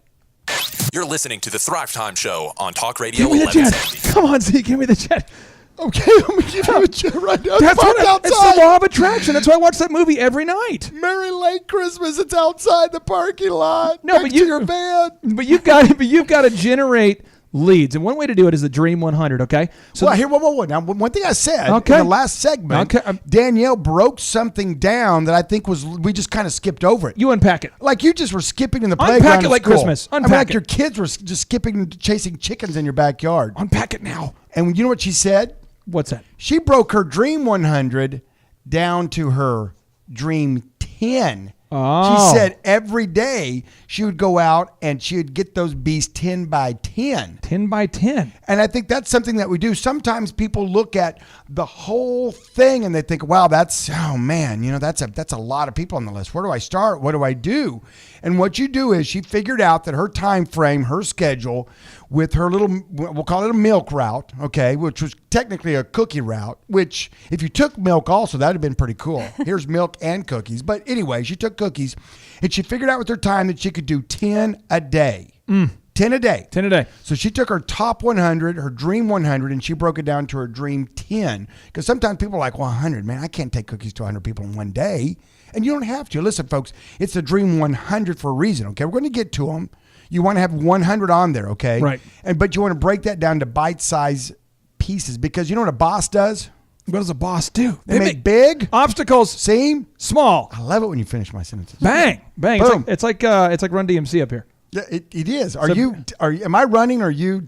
Speaker 6: You're listening to the Thrivetime Show on Talk Radio
Speaker 3: Give me the
Speaker 6: 1170.
Speaker 3: jet. Come on, Z, give me the jet.
Speaker 2: Okay, I'm gonna give you a jet right now.
Speaker 3: That's
Speaker 2: Park
Speaker 3: what it's the law of attraction. That's why I watch that movie every night.
Speaker 2: Merry late Christmas. It's outside the parking lot.
Speaker 3: No,
Speaker 2: next to your van.
Speaker 3: But you've got to generate leads, and one way to do it is the Dream 100. Okay.
Speaker 2: So whoa. Now, one thing I said in the last segment, Danielle broke something down that I think we just kind of skipped over it.
Speaker 3: You unpack it.
Speaker 2: Like you just were skipping in the playground.
Speaker 3: Unpack it like Christmas.
Speaker 2: Like your kids were just skipping and chasing chickens in your backyard.
Speaker 3: Unpack it now.
Speaker 2: And you know what she said?
Speaker 3: What's that?
Speaker 2: She broke her Dream 100 down to her Dream 10.
Speaker 3: Oh.
Speaker 2: She said every day she would go out and she would get those bees 10 by 10.
Speaker 3: 10 by 10.
Speaker 2: And I think that's something that we do. Sometimes people look at the whole thing and they think, wow, that's a lot of people on the list. Where do I start? What do I do? And what you do is she figured out that her time frame, her schedule with her little, we'll call it a milk route, okay, which was technically a cookie route, which if you took milk also, that would have been pretty cool. Here's milk and cookies. But anyway, she took cookies and she figured out with her time that she could do 10 a day. 10 a day.
Speaker 3: 10 a day.
Speaker 2: So she took her top 100, her Dream 100, and she broke it down to her Dream 10. Because sometimes people are like, well, 100, man, I can't take cookies to 100 people in one day. And you don't have to. Listen, folks, it's the Dream 100 for a reason, okay? We're going to get to them. You want to have 100 on there, okay?
Speaker 3: Right.
Speaker 2: But you want to break that down to bite-sized pieces because you know what a boss does?
Speaker 3: What does a boss do?
Speaker 2: They make big
Speaker 3: obstacles
Speaker 2: seem
Speaker 3: small.
Speaker 2: I love it when you finish my sentences.
Speaker 3: Bang, bang.
Speaker 2: Boom.
Speaker 3: It's like Run DMC up here.
Speaker 2: Yeah, it is. Am I running or are you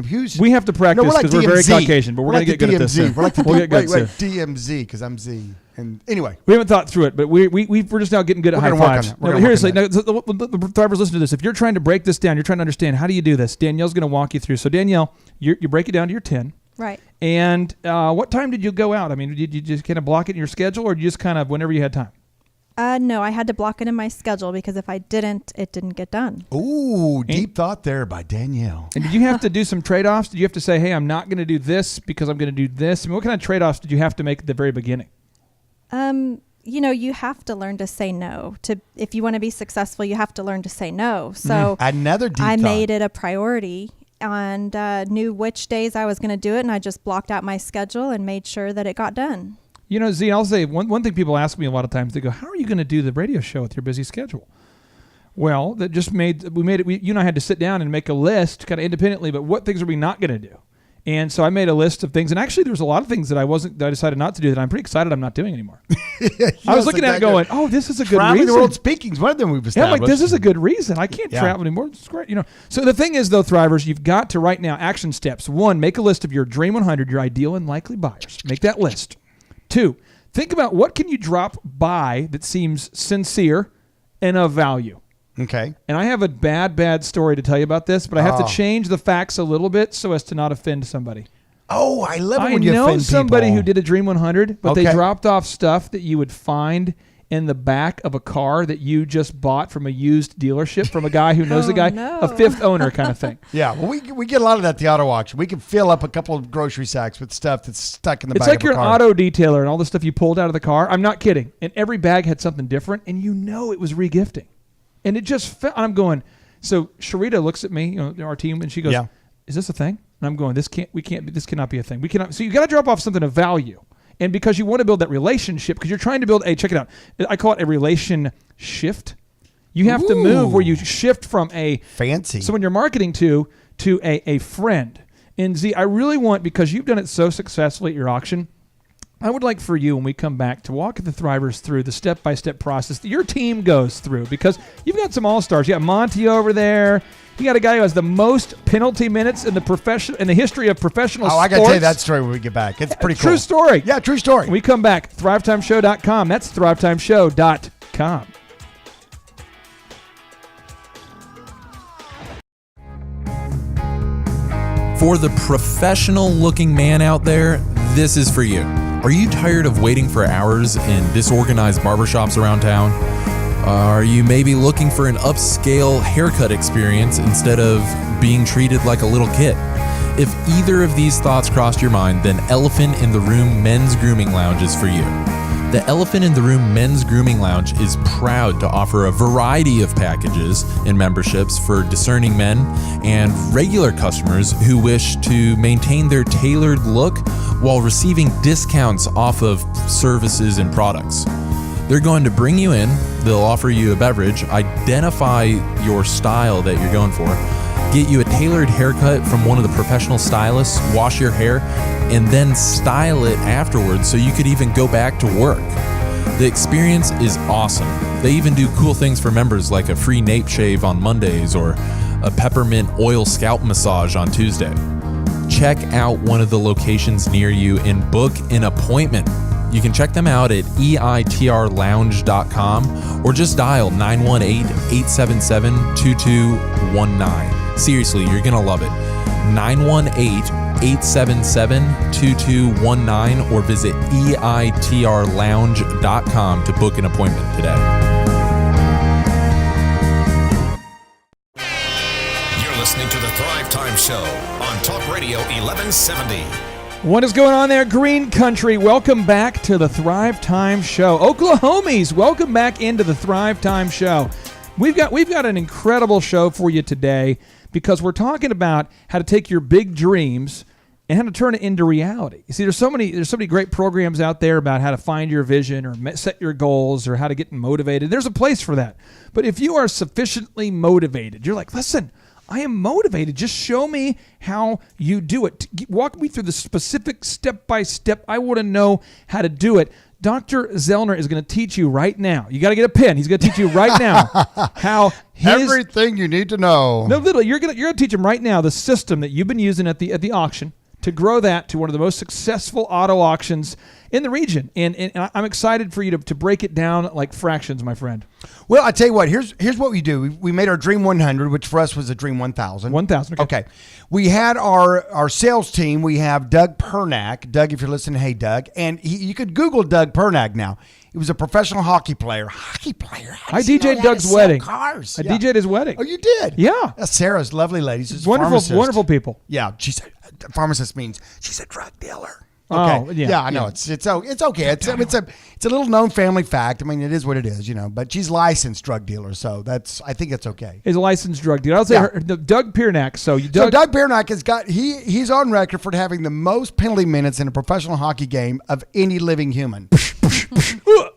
Speaker 2: who's
Speaker 3: we have to practice because we're very Caucasian, but we're going to get good at this.
Speaker 2: We're like the
Speaker 3: we'll get good
Speaker 2: DMZ because I'm Z. And anyway,
Speaker 3: we haven't thought through it, but we're just now getting good at high fives. No, seriously, the Thrivers, listen to this. If you're trying to break this down, you're trying to understand how do you do this. Danielle's going to walk you through. So Danielle, you break it down to your 10.
Speaker 4: Right.
Speaker 3: And what time did you go out? I mean, did you just kind of block it in your schedule, or just kind of whenever you had time?
Speaker 4: No, I had to block it in my schedule because if I didn't, it didn't get done.
Speaker 2: Ooh, deep thought there by Danielle.
Speaker 3: And did you have to do some trade-offs? Did you have to say, hey, I'm not going to do this because I'm going to do this? I mean, what kind of trade-offs did you have to make at the very beginning?
Speaker 4: You have to learn to say no. If you want to be successful, you have to learn to say no. So
Speaker 2: another deep thought.
Speaker 4: made it a priority and knew which days I was going to do it, and I just blocked out my schedule and made sure that it got done.
Speaker 3: You know, Z, I'll say one thing people ask me a lot of times. They go, "How are you going to do the radio show with your busy schedule?" Well, you and I had to sit down and make a list, kind of independently. But what things are we not going to do? And so I made a list of things. And actually, there's a lot of things that I decided not to do that I'm pretty excited I'm not doing anymore. I was looking at it going, "Oh, this is a good reason."
Speaker 2: The world speaking is one of them we've established.
Speaker 3: Yeah, I'm like, this is a good reason. I can't travel anymore. It's great, you know. So the thing is, though, Thrivers, you've got to right now action steps. 1, make a list of your Dream 100, your ideal and likely buyers. Make that list. 2, think about what can you drop by that seems sincere and of value.
Speaker 2: Okay.
Speaker 3: And I have a bad story to tell you about this, but I have to change the facts a little bit so as to not offend somebody.
Speaker 2: Oh, I love it when you offend people.
Speaker 3: I know somebody who did a Dream 100, but they dropped off stuff that you would find in the back of a car that you just bought from a used dealership from a guy who knows the guy, a fifth owner kind of thing.
Speaker 2: Yeah, well, we get a lot of that at the auto auction. We can fill up a couple of grocery sacks with stuff that's stuck in the back of a car.
Speaker 3: It's like your auto detailer and all the stuff you pulled out of the car. I'm not kidding. And every bag had something different, and you know it was regifting. And it just felt, and I'm going, so Sharita looks at me, our team, and she goes, "Is this a thing?" And I'm going, this cannot be a thing. We cannot. So you got to drop off something of value. And because you want to build that relationship, because you're trying to build check it out. I call it a relation shift. You have to move where you shift from a
Speaker 2: fancy
Speaker 3: someone you're marketing to a friend. And Z, I really want, because you've done it so successfully at your auction, I would like for you, when we come back, to walk the Thrivers through the step-by-step process that your team goes through, because you've got some all-stars. You got Monty over there. You got a guy who has the most penalty minutes in the history of professional sports.
Speaker 2: I got to tell you that story when we get back. It's pretty cool.
Speaker 3: True story.
Speaker 2: Yeah, true story.
Speaker 3: When we come back, thrivetimeshow.com. That's thrivetimeshow.com.
Speaker 6: For the professional-looking man out there, this is for you. Are you tired of waiting for hours in disorganized barbershops around town? Are you maybe looking for an upscale haircut experience instead of being treated like a little kid? If either of these thoughts crossed your mind, then Elephant in the Room Men's Grooming Lounge is for you. The Elephant in the Room Men's Grooming Lounge is proud to offer a variety of packages and memberships for discerning men and regular customers who wish to maintain their tailored look while receiving discounts off of services and products. They're going to bring you in, they'll offer you a beverage, identify your style that you're going for, get you a tailored haircut from one of the professional stylists, wash your hair, and then style it afterwards so you could even go back to work. The experience is awesome. They even do cool things for members like a free nape shave on Mondays or a peppermint oil scalp massage on Tuesday. Check out one of the locations near you and book an appointment. You can check them out at eitrlounge.com or just dial 918-877-2219. Seriously, you're going to love it. 918-877-2219 or visit eitrlounge.com to book an appointment today.
Speaker 1: You're listening to the Thrivetime Show on Talk Radio 1170.
Speaker 3: What is going on there, Green Country? Welcome back to the Thrive Time Show. Oklahomies, welcome back into the Thrive Time Show. We've got an incredible show for you today because we're talking about how to take your big dreams and how to turn it into reality. You see, there's so many great programs out there about how to find your vision or set your goals or how to get motivated. There's a place for that. But if you are sufficiently motivated, you're like, listen, I am motivated. Just show me how you do it. Walk me through the specific step-by-step. I want to know how to do it. Dr. Zoellner is going to teach you right now. You got to get a pen. He's going to teach you right now how
Speaker 2: everything you need to know.
Speaker 3: No, literally, you're going to teach him right now the system that you've been using at the auction to grow that to one of the most successful auto auctions in the region. And I'm excited for you to break it down like fractions, my friend.
Speaker 2: Well, I tell you what, here's what we do. We made our Dream 100, which for us was a Dream 1000.
Speaker 3: 1000,
Speaker 2: okay. We had our sales team. We have Doug Pernack. Doug, if you're listening, hey, Doug. And you could Google Doug Pernack now. He was a professional hockey player.
Speaker 3: I DJ'd Doug's wedding.
Speaker 2: Cars.
Speaker 3: I DJ'd his wedding.
Speaker 2: Oh, you did?
Speaker 3: Yeah.
Speaker 2: That's Sarah's lovely lady. She's a
Speaker 3: wonderful,
Speaker 2: pharmacist.
Speaker 3: wonderful people.
Speaker 2: Yeah. She's a pharmacist means she's a drug dealer.
Speaker 3: Okay.
Speaker 2: Oh, yeah. I know. Yeah. It's okay. It's a little known family fact. I mean, it is what it is, but she's licensed drug dealer, so I think it's okay.
Speaker 3: He's a licensed drug dealer. I'll say Doug Pernack. So
Speaker 2: Doug Pernack has got he's on record for having the most penalty minutes in a professional hockey game of any living human.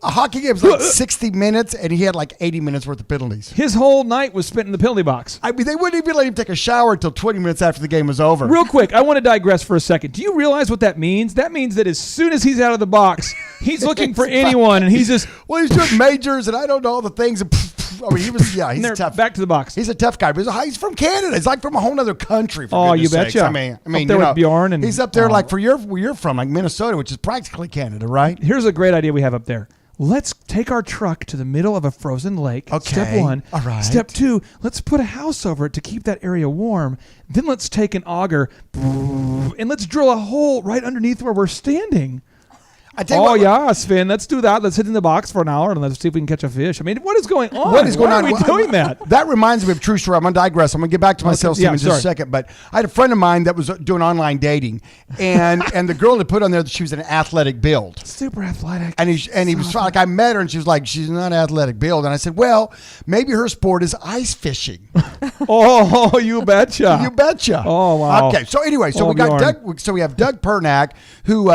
Speaker 2: A hockey game is like 60 minutes, and he had like 80 minutes worth of penalties.
Speaker 3: His whole night was spent in the penalty box.
Speaker 2: I mean, they wouldn't even let him take a shower until 20 minutes after the game was over.
Speaker 3: Real quick, I want to digress for a second. Do you realize what that means? That means that as soon as he's out of the box, he's looking for anyone, and he's just...
Speaker 2: Well, he's doing majors, and I don't know all the things. I mean, he's tough.
Speaker 3: Back to the box.
Speaker 2: He's a tough guy, but he's from Canada. He's like from a whole other country.
Speaker 3: For you betcha.
Speaker 2: Sakes. I mean,
Speaker 3: up there with Bjorn, and
Speaker 2: he's up there like where you're from, like Minnesota, which is practically Canada, right?
Speaker 3: Here's a great idea we have up there. Let's take our truck to the middle of a frozen lake.
Speaker 2: Okay.
Speaker 3: Step 1.
Speaker 2: All right.
Speaker 3: Step 2, let's put a house over it to keep that area warm. Then let's take an auger and let's drill a hole right underneath where we're standing. Yeah, Sven, let's do that. Let's sit in the box for an hour and let's see if we can catch a fish. I mean, what is going on? Why are we doing that?
Speaker 2: That reminds me of a true story. I'm going to digress. I'm going to get back to my sales team in just a second. But I had a friend of mine that was doing online dating, and the girl had put on there that she was an athletic build.
Speaker 3: Super athletic.
Speaker 2: And he was like, I met her, and she was like, she's not athletic build. And I said, well, maybe her sport is ice fishing.
Speaker 3: Oh, you betcha.
Speaker 2: You betcha.
Speaker 3: Oh, wow.
Speaker 2: Okay, so anyway, we got Doug. So we have Doug Pernack, who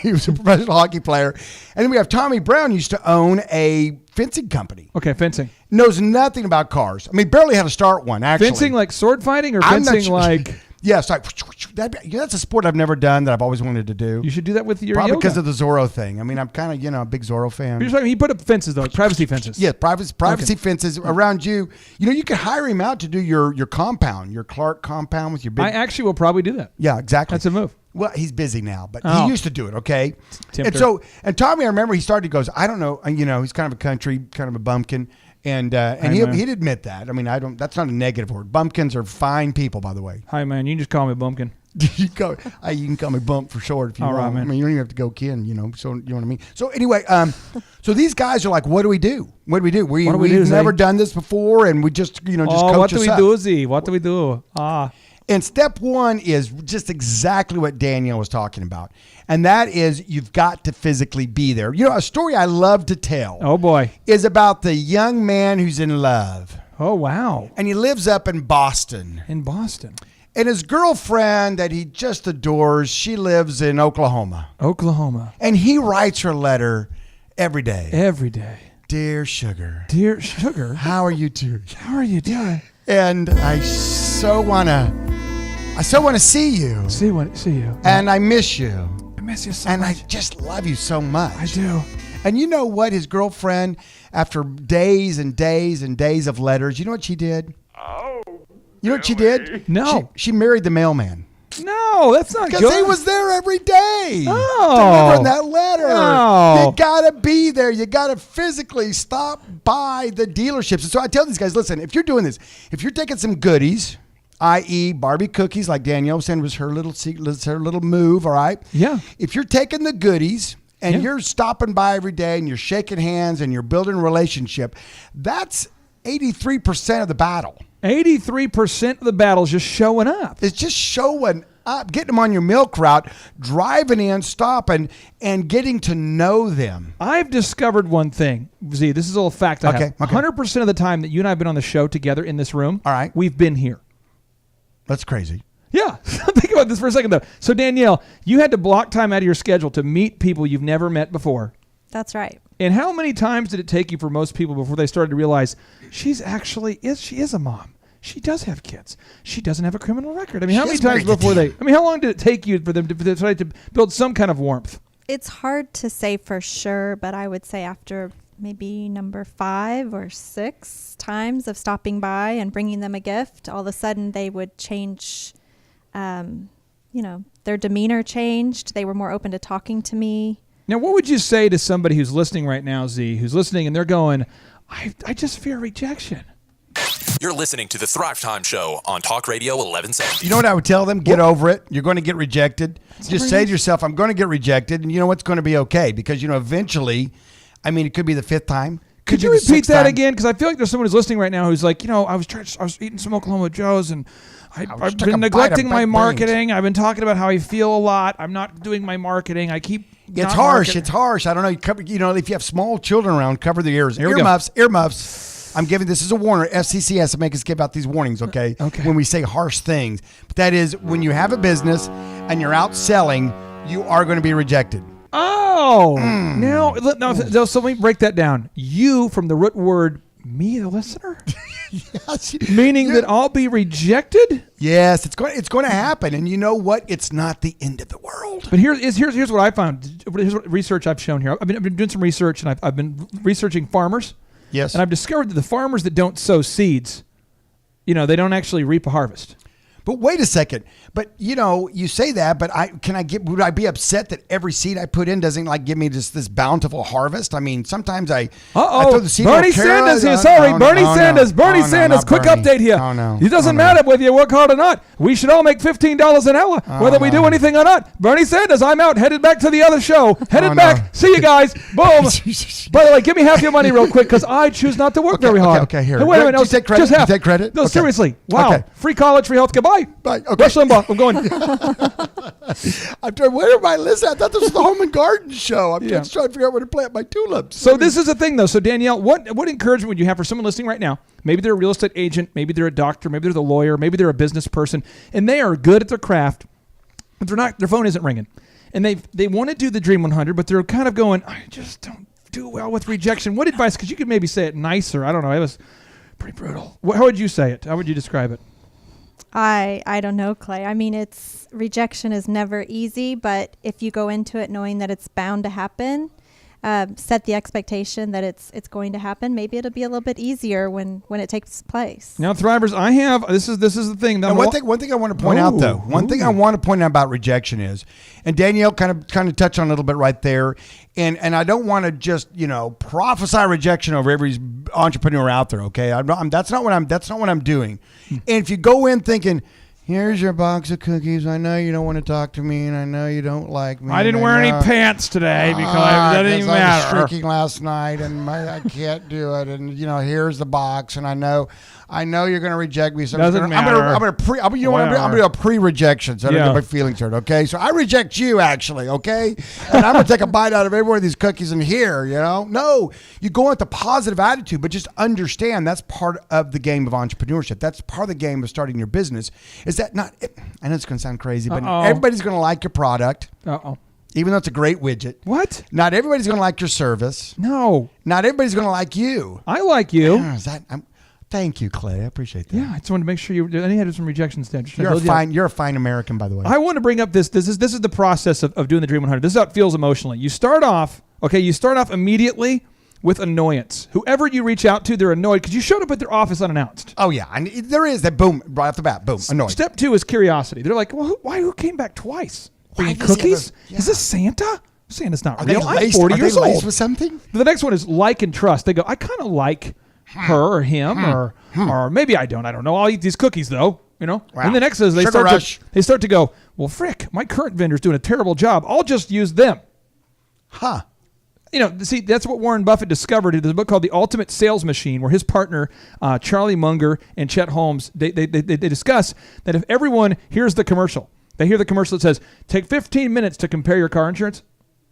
Speaker 2: he was a professional hockey player, and then we have Tommy Brown, used to own a fencing company.
Speaker 3: Okay, fencing.
Speaker 2: Knows nothing about cars. I mean, barely how to start one, actually.
Speaker 3: Fencing like sword fighting or fencing like...
Speaker 2: Yeah, so that's a sport I've never done that I've always wanted to do.
Speaker 3: You should do that with your
Speaker 2: Probably
Speaker 3: yoga.
Speaker 2: because of the Zorro thing. I mean, I'm kind of, a big Zorro fan.
Speaker 3: He put up fences, though, privacy fences.
Speaker 2: Yeah, privacy fences around you. You could hire him out to do your compound, your Clark compound with your big...
Speaker 3: I actually will probably do that.
Speaker 2: Yeah, exactly.
Speaker 3: That's a move.
Speaker 2: Well, he's busy now, but he used to do it, okay?
Speaker 3: Tempter.
Speaker 2: And Tommy, I remember he started, he goes, I don't know, he's kind of a country, kind of a bumpkin. And he'd admit that. I mean, that's not a negative word. Bumpkins are fine people, by the way.
Speaker 3: Hi, man. You can just call me Bumpkin.
Speaker 2: You can call me Bump for short if you want.
Speaker 3: Right, man.
Speaker 2: I mean, you don't even have to go Ken, so you know what I mean? So anyway, so these guys are like, what do we do? What do we do? We've never done this before, and we just, coach us up.
Speaker 3: What do we do, Z? What do we do?
Speaker 2: And step one is just exactly what Danielle was talking about. And that is you've got to physically be there. A story I love to tell.
Speaker 3: Oh, boy.
Speaker 2: Is about the young man who's in love.
Speaker 3: Oh, wow.
Speaker 2: And he lives up in Boston.
Speaker 3: In Boston.
Speaker 2: And his girlfriend that he just adores, she lives in Oklahoma.
Speaker 3: Oklahoma.
Speaker 2: And he writes her a letter every day.
Speaker 3: Every day.
Speaker 2: Dear Sugar.
Speaker 3: Dear Sugar.
Speaker 2: How are you doing?
Speaker 3: How are you doing?
Speaker 2: And I so want to see you.
Speaker 3: See you.
Speaker 2: And I miss you.
Speaker 3: I miss you so
Speaker 2: much. And I just love you so much.
Speaker 3: I do.
Speaker 2: And you know what? His girlfriend, after days and days and days of letters, you know what she did?
Speaker 5: Oh.
Speaker 2: You know what she did?
Speaker 3: No.
Speaker 2: She married the mailman.
Speaker 3: No, that's not good.
Speaker 2: Because he was there every day.
Speaker 3: Oh.
Speaker 2: Delivering that letter.
Speaker 3: No.
Speaker 2: You got to be there. You got to physically stop by the dealerships. And so I tell these guys, listen, if you're doing this, if you're taking some goodies, i.e. Barbie cookies, like Danielle said was her little move, all right?
Speaker 3: Yeah.
Speaker 2: If you're taking the goodies and you're stopping by every day and you're shaking hands and you're building a relationship, that's 83% of the battle.
Speaker 3: 83% of the battle is just showing up.
Speaker 2: It's just showing up, getting them on your milk route, driving in, stopping, and getting to know them.
Speaker 3: I've discovered one thing, Z. This is a little fact I have. 100% of the time that you and I have been on the show together in this room,
Speaker 2: all right,
Speaker 3: we've been here.
Speaker 2: That's crazy.
Speaker 3: Yeah. Think about this for a second, though. So, Danielle, you had to block time out of your schedule to meet people you've never met before.
Speaker 4: That's right.
Speaker 3: And how many times did it take you for most people before they started to realize she is a mom? She does have kids. She doesn't have a criminal record. I mean, how many times before how long did it take you for them to try to build some kind of warmth?
Speaker 4: It's hard to say for sure, but I would say after maybe number 5 or 6 times of stopping by and bringing them a gift, all of a sudden they would change, their demeanor changed. They were more open to talking to me.
Speaker 3: Now, what would you say to somebody who's listening right now, Z, who's listening and they're going, I just fear rejection?
Speaker 6: You're listening to the Thrivetime Show on Talk Radio 1170.
Speaker 2: You know what I would tell them? Get over it. You're going to get rejected. Just say to yourself, I'm going to get rejected, and you know what's going to be okay because, eventually, I mean, it could be the 5th time.
Speaker 3: Could you repeat that again? Because I feel like there's someone who's listening right now who's like, I was eating some Oklahoma Joe's and I've been neglecting my marketing. I've been talking about how I feel a lot. I'm not doing my marketing. I keep.
Speaker 2: It's harsh. It's harsh. I don't know. If you have small children around, cover their ears. Earmuffs. I'm giving this as a warning. FCC has to make us give out these warnings, okay? Okay. When we say harsh things. But that is when you have a business and you're out selling, you are going to be rejected.
Speaker 3: Oh. Now, so let me break that down. You, from the root word, me, the listener? Yes. Meaning that I'll be rejected?
Speaker 2: Yes, it's going to happen. And you know what? It's not the end of the world.
Speaker 3: But here's what I found. Here's what research I've shown here. I've been doing some research, and I've been researching farmers.
Speaker 2: Yes.
Speaker 3: And I've discovered that the farmers that don't sow seeds, they don't actually reap a harvest.
Speaker 2: But wait a second. But you say that, but would I be upset that every seed I put in doesn't give me just this bountiful harvest? I mean, sometimes I throw the seed.
Speaker 3: Bernie Sanders here. Sorry, Bernie Sanders. Bernie Sanders. Quick update here.
Speaker 2: Oh no.
Speaker 3: It doesn't matter whether you work hard or not. We should all make $15 an hour, whether we do anything or not. Bernie Sanders, I'm out. Headed back to the other show. Headed back. No. See you guys. Boom. By the way, give me half your money real quick because I choose not to work very hard.
Speaker 2: Okay, here.
Speaker 3: Hey, wait a minute.
Speaker 2: You take credit?
Speaker 3: Just half.
Speaker 2: You take credit?
Speaker 3: No, seriously. Wow.
Speaker 2: Okay.
Speaker 3: Free college, free healthcare. Bye.
Speaker 2: Bye. Okay.
Speaker 3: Rush Limbaugh. I'm going.
Speaker 2: I'm trying. Where am I listening? I thought this was the home and garden show. I'm just trying to figure out where to plant my tulips.
Speaker 3: So this is the thing, though. So Danielle, what encouragement would you have for someone listening right now? Maybe they're a real estate agent. Maybe they're a doctor. Maybe they're the lawyer. Maybe they're a business person, and they are good at their craft, but they're not. Their phone isn't ringing, and they want to do the Dream 100, but they're kind of going, I just don't do well with rejection. What advice? Because you could maybe say it nicer. I don't know. It was pretty brutal. How would you say it? How would you describe it?
Speaker 4: I don't know, Clay. I mean, rejection is never easy, but if you go into it knowing that it's bound to happen, set the expectation that it's going to happen. Maybe it'll be a little bit easier when it takes place.
Speaker 3: Now, Thrivers, I have this is the thing.
Speaker 2: One thing I want to point out, though. One thing I want to point out about rejection is, and Danielle kind of touched on it a little bit right there. And I don't want to just prophesy rejection over every entrepreneur out there. Okay, that's not what I'm doing. And if you go in thinking, here's your box of cookies. I know you don't want to talk to me, and I know you don't like me.
Speaker 3: I didn't wear any pants today because that didn't matter.
Speaker 2: I was streaking last night, and I can't do it. And here's the box, and I know you're going to reject me. So
Speaker 3: Doesn't matter.
Speaker 2: I'm going to do a pre-rejection, so I don't get my feelings hurt. Okay, so I reject you actually. Okay, and I'm going to take a bite out of every one of these cookies in here. No, you go with the positive attitude, but just understand that's part of the game of entrepreneurship. That's part of the game of starting your business. Is that not? I know it's going to sound crazy, but everybody's going to like your product. Even though it's a great widget.
Speaker 3: What?
Speaker 2: Not everybody's going to like your service.
Speaker 3: No.
Speaker 2: Not everybody's going to like you.
Speaker 3: I like you.
Speaker 2: Thank you, Clay. I appreciate that.
Speaker 3: Yeah, I just wanted to make sure you. I had some rejection stats.
Speaker 2: You're a fine American, by the way.
Speaker 3: I want to bring up this. This is the process of doing the Dream 100. This is how it feels emotionally. You start off immediately with annoyance. Whoever you reach out to, they're annoyed because you showed up at their office unannounced.
Speaker 2: Oh yeah, and there is that boom right off the bat. Boom, annoyed.
Speaker 3: Step 2 is curiosity. They're like, well, who came back twice? Bringing cookies? Is this Santa? Santa's not real. I'm 40 years old. Laced
Speaker 2: with something?
Speaker 3: The next one is like and trust. They go, I kind of like her or him or maybe I don't. I don't know. I'll eat these cookies though. Wow. And the next is they start to go, well, frick, my current vendor's doing a terrible job. I'll just use them.
Speaker 2: Huh.
Speaker 3: See, that's what Warren Buffett discovered. There's a book called The Ultimate Sales Machine, where his partner, Charlie Munger and Chet Holmes, they discuss that if everyone hears the commercial, they hear the commercial that says, take 15 minutes to compare your car insurance,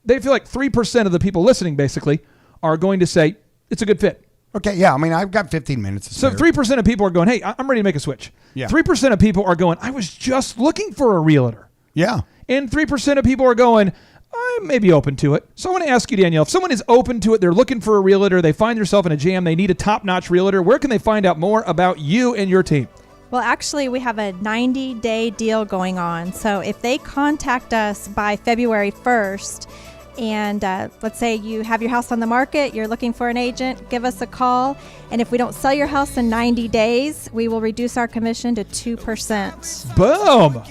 Speaker 3: they feel like 3% of the people listening, basically, are going to say, it's a good fit.
Speaker 2: Okay, yeah, I mean, I've got 15 minutes.
Speaker 3: So 3% of people are going, hey, I'm ready to make a switch. Yeah. 3% of people are going, I was just looking for a realtor.
Speaker 2: Yeah.
Speaker 3: And 3% of people are going, I may be open to it. So I want to ask you, Danielle, if someone is open to it, they're looking for a realtor, they find themselves in a jam, they need a top-notch realtor, where can they find out more about you and your team?
Speaker 4: Well, actually, we have a 90-day deal going on. So if they contact us by February 1st, and let's say you have your house on the market, you're looking for an agent, give us a call. And if we don't sell your house in 90 days, we will reduce our commission to 2%.
Speaker 3: Boom!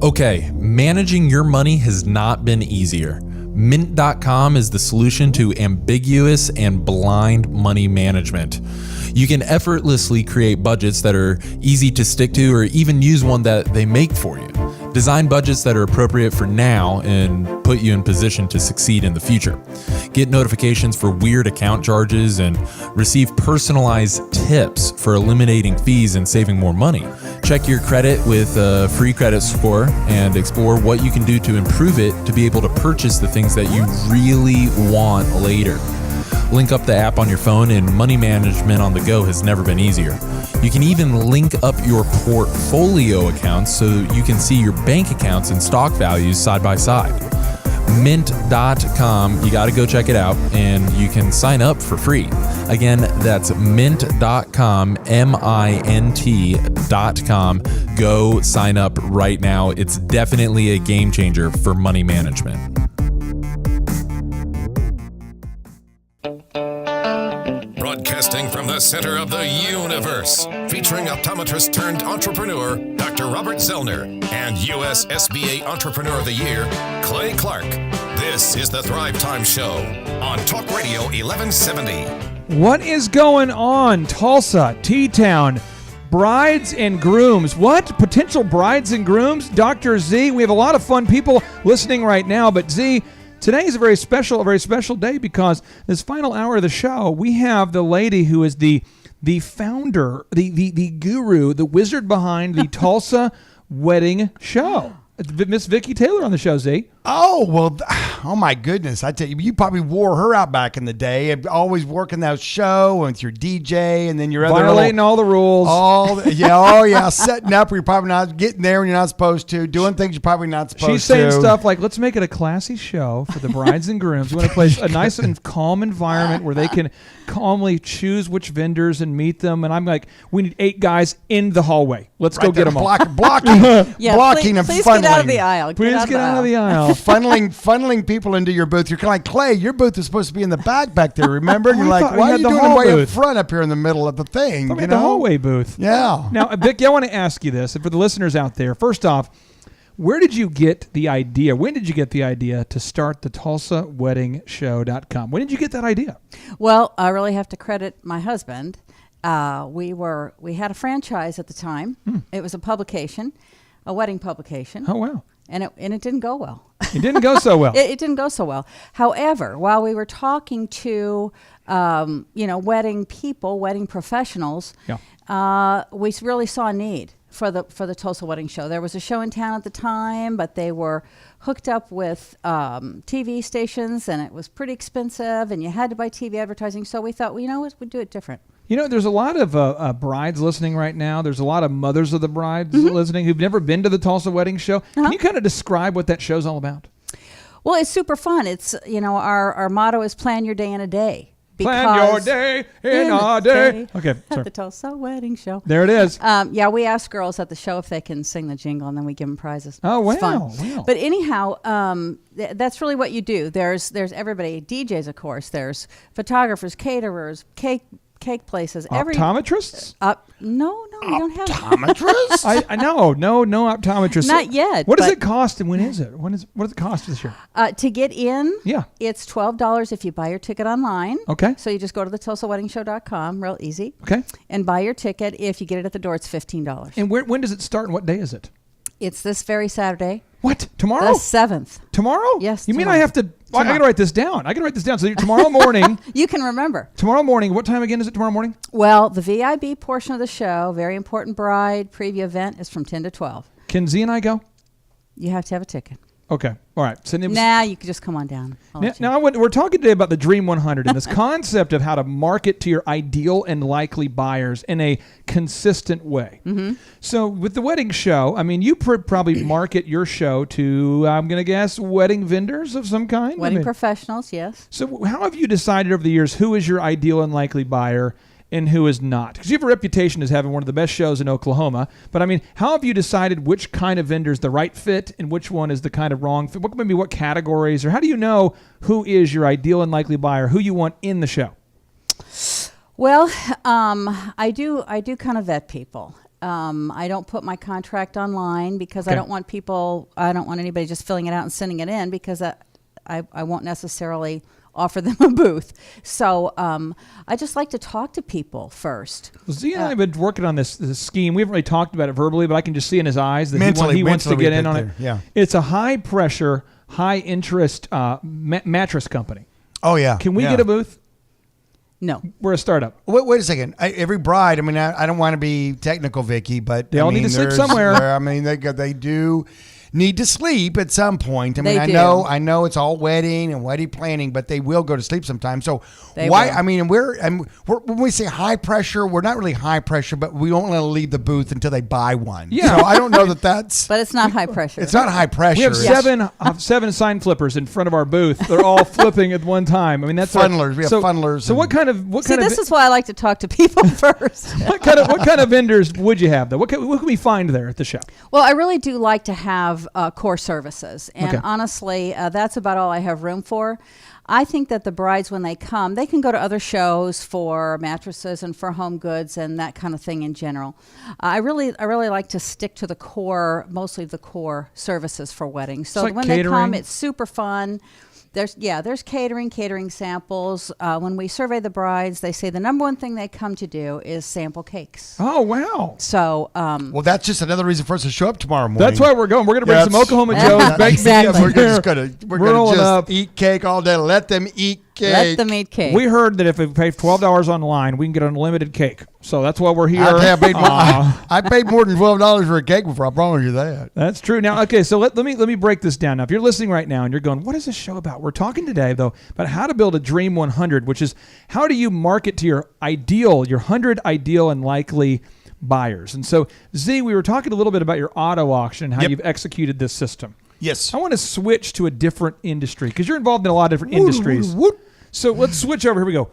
Speaker 6: Okay, managing your money has not been easier. Mint.com is the solution to ambiguous and blind money management. You can effortlessly create budgets that are easy to stick to, or even use one that they make for you. Design budgets that are appropriate for now and put you in position to succeed in the future. Get notifications for weird account charges and receive personalized tips for eliminating fees and saving more money. Check your credit with a free credit score and explore what you can do to improve it to be able to purchase the things that you really want later. Link up the app on your phone, and money management on the go has never been easier. You can even link up your portfolio accounts so you can see your bank accounts and stock values side by side. Mint.com, you got to go check it out, and you can sign up for free. Again, that's mint.com, mint.com. Go sign up right now. It's definitely a game changer for money management.
Speaker 1: Broadcasting from the center of the universe, featuring optometrist turned entrepreneur, Dr. Robert Zoellner, and U.S. SBA Entrepreneur of the Year, Clay Clark. This is the Thrivetime Show on Talk Radio 1170.
Speaker 3: What is going on, Tulsa, T-Town, brides and grooms? What? Potential brides and grooms? Dr. Z, we have a lot of fun people listening right now, but Z, today is a very special day because this final hour of the show, we have the lady who is the founder, the guru, the wizard behind the Tulsa Wedding Show. Miss Vicki Taylor on the show, Z.
Speaker 2: Oh, well, oh my goodness. I tell you, you probably wore her out back in the day. Always working that show with your DJ and then your other
Speaker 3: violating all the rules.
Speaker 2: Setting up where you're probably not getting there when you're not supposed to, doing things you're probably not supposed to.
Speaker 3: She's saying stuff like, let's make it a classy show for the brides and grooms. We want to place a nice and calm environment where they can calmly choose which vendors and meet them. And I'm like, we need 8 guys in the hallway. Let's go get them all.
Speaker 2: Blocking and
Speaker 7: please
Speaker 2: funneling.
Speaker 7: Get out of the aisle.
Speaker 3: Please get out of the aisle.
Speaker 2: funneling people into your booth. You're kind of like, Clay, your booth is supposed to be in the back there, remember? And you're like, why are you doing it way up front up here in the middle of the thing?
Speaker 3: You know? The hallway booth.
Speaker 2: Yeah.
Speaker 3: Now, Vicky, I want to ask you this, and for the listeners out there, first off, where did you get the idea? When did you get the idea to start the TulsaWeddingShow.com? When did you get that idea?
Speaker 7: Well, I really have to credit my husband. We had a franchise at the time. It was a publication, a wedding publication.
Speaker 3: Oh, wow.
Speaker 7: And it didn't go well.
Speaker 3: It didn't go so well.
Speaker 7: It didn't go so well. However, while we were talking to, wedding people, wedding professionals, we really saw a need for the Tulsa Wedding Show. There was a show in town at the time, but they were hooked up with TV stations, and it was pretty expensive, and you had to buy TV advertising. So we thought, well, you know what, we'd do it different.
Speaker 3: You know, there's a lot of brides listening right now. There's a lot of mothers of the brides listening who've never been to the Tulsa Wedding Show. Can you kind of describe what that show's all about?
Speaker 7: Well, it's super fun. It's, our motto is plan your day in a day.
Speaker 3: Plan your day in a day. Okay, sorry.
Speaker 7: At the Tulsa Wedding Show.
Speaker 3: There it is.
Speaker 7: We ask girls at the show if they can sing the jingle, and then we give them prizes.
Speaker 3: Oh, wow.
Speaker 7: It's fun.
Speaker 3: Wow.
Speaker 7: But anyhow, that's really what you do. There's everybody, DJs, of course. There's photographers, caterers, cake places.
Speaker 3: Optometrists?
Speaker 7: No, we don't have
Speaker 2: optometrists.
Speaker 3: I know, no optometrists.
Speaker 7: Not yet.
Speaker 3: What does it cost, and when is it? What does it cost this year?
Speaker 7: To get in,
Speaker 3: yeah,
Speaker 7: it's $12 if you buy your ticket online.
Speaker 3: Okay.
Speaker 7: So you just go to the TulsaWeddingShow.com, real easy.
Speaker 3: Okay.
Speaker 7: And buy your ticket. If you get it at the door, it's $15.
Speaker 3: And when does it start, and what day is it?
Speaker 7: It's this very Saturday.
Speaker 3: What? Tomorrow?
Speaker 7: The 7th.
Speaker 3: Tomorrow?
Speaker 7: Yes.
Speaker 3: You mean I have to? I got to write this down. So tomorrow morning.
Speaker 7: You can remember.
Speaker 3: Tomorrow morning. What time again is it tomorrow morning?
Speaker 7: Well, the VIB portion of the show, very important bride preview event, is from 10 to 12.
Speaker 3: Can Z and I go?
Speaker 7: You have to have a ticket.
Speaker 3: Okay. All right. So
Speaker 7: you can just come on down.
Speaker 3: Now we're talking today about the Dream 100 and this concept of how to market to your ideal and likely buyers in a consistent way. Mm-hmm. So with the wedding show, I mean, you probably market your show to, I'm going to guess, wedding vendors of some kind?
Speaker 7: Wedding professionals, yes.
Speaker 3: So how have you decided over the years who is your ideal and likely buyer and who is not? Because you have a reputation as having one of the best shows in Oklahoma. But I mean, how have you decided which kind of vendor is the right fit and which one is the kind of wrong fit? What categories, or how do you know who is your ideal and likely buyer, who you want in the show?
Speaker 7: Well, I do kind of vet people. I don't put my contract online because I don't want anybody just filling it out and sending it in, because I won't necessarily offer them a booth. So I just like to talk to people first.
Speaker 3: Well, Z and I have been working on this scheme. We haven't really talked about it verbally, but I can just see in his eyes that he wants to get in on it.
Speaker 2: Yeah.
Speaker 3: It's a high-pressure, high-interest mattress company.
Speaker 2: Oh, yeah.
Speaker 3: Can we get a booth?
Speaker 7: No.
Speaker 3: We're a startup.
Speaker 2: Wait a second. Every bride, I mean, I don't want to be technical, Vicky, but
Speaker 3: they all need to sleep somewhere.
Speaker 2: I mean, they do need to sleep at some point. I mean, I know it's all wedding and wedding planning, but they will go to sleep sometime. So why? I mean, when we say high pressure, we're not really high pressure, but we don't want to leave the booth until they buy one.
Speaker 3: Yeah.
Speaker 2: So I don't know that's.
Speaker 7: But it's not high pressure.
Speaker 2: It's not high pressure.
Speaker 3: We have seven sign flippers in front of our booth. They're all flipping at one time. I mean, that's
Speaker 2: funnelers. We have funnelers.
Speaker 3: So what kind of
Speaker 7: this is why I like to talk to people first.
Speaker 3: What kind of vendors would you have though? What can we find there at the show?
Speaker 7: Well, I really do like to have core services, and honestly, that's about all I have room for. I think that the brides, when they come, they can go to other shows for mattresses and for home goods and that kind of thing in general. I really like to stick to the core, mostly the core services for weddings. So when catering. They come, it's super fun. There's catering samples. When we survey the brides, they say the number one thing they come to do is sample cakes.
Speaker 3: Oh, wow.
Speaker 7: So,
Speaker 2: well, that's just another reason for us to show up tomorrow morning.
Speaker 3: That's why we're going. We're going to bring some Oklahoma Joe's.
Speaker 7: Exactly.
Speaker 2: We're going to just eat cake all day. Let them eat cake.
Speaker 7: Let them eat cake.
Speaker 3: We heard that if we pay $12 online, we can get unlimited cake. So that's why we're here.
Speaker 2: I paid more than $12 for a cake before. I promise you that.
Speaker 3: That's true. Now, okay, so let me break this down. Now, if you're listening right now and you're going, what is this show about? We're talking today, though, about how to build a Dream 100, which is how do you market to your 100 ideal and likely buyers. And so, Z, we were talking a little bit about your auto auction, how you've executed this system.
Speaker 2: Yes.
Speaker 3: I want to switch to a different industry because you're involved in a lot of different industries. So let's switch over. Here we go.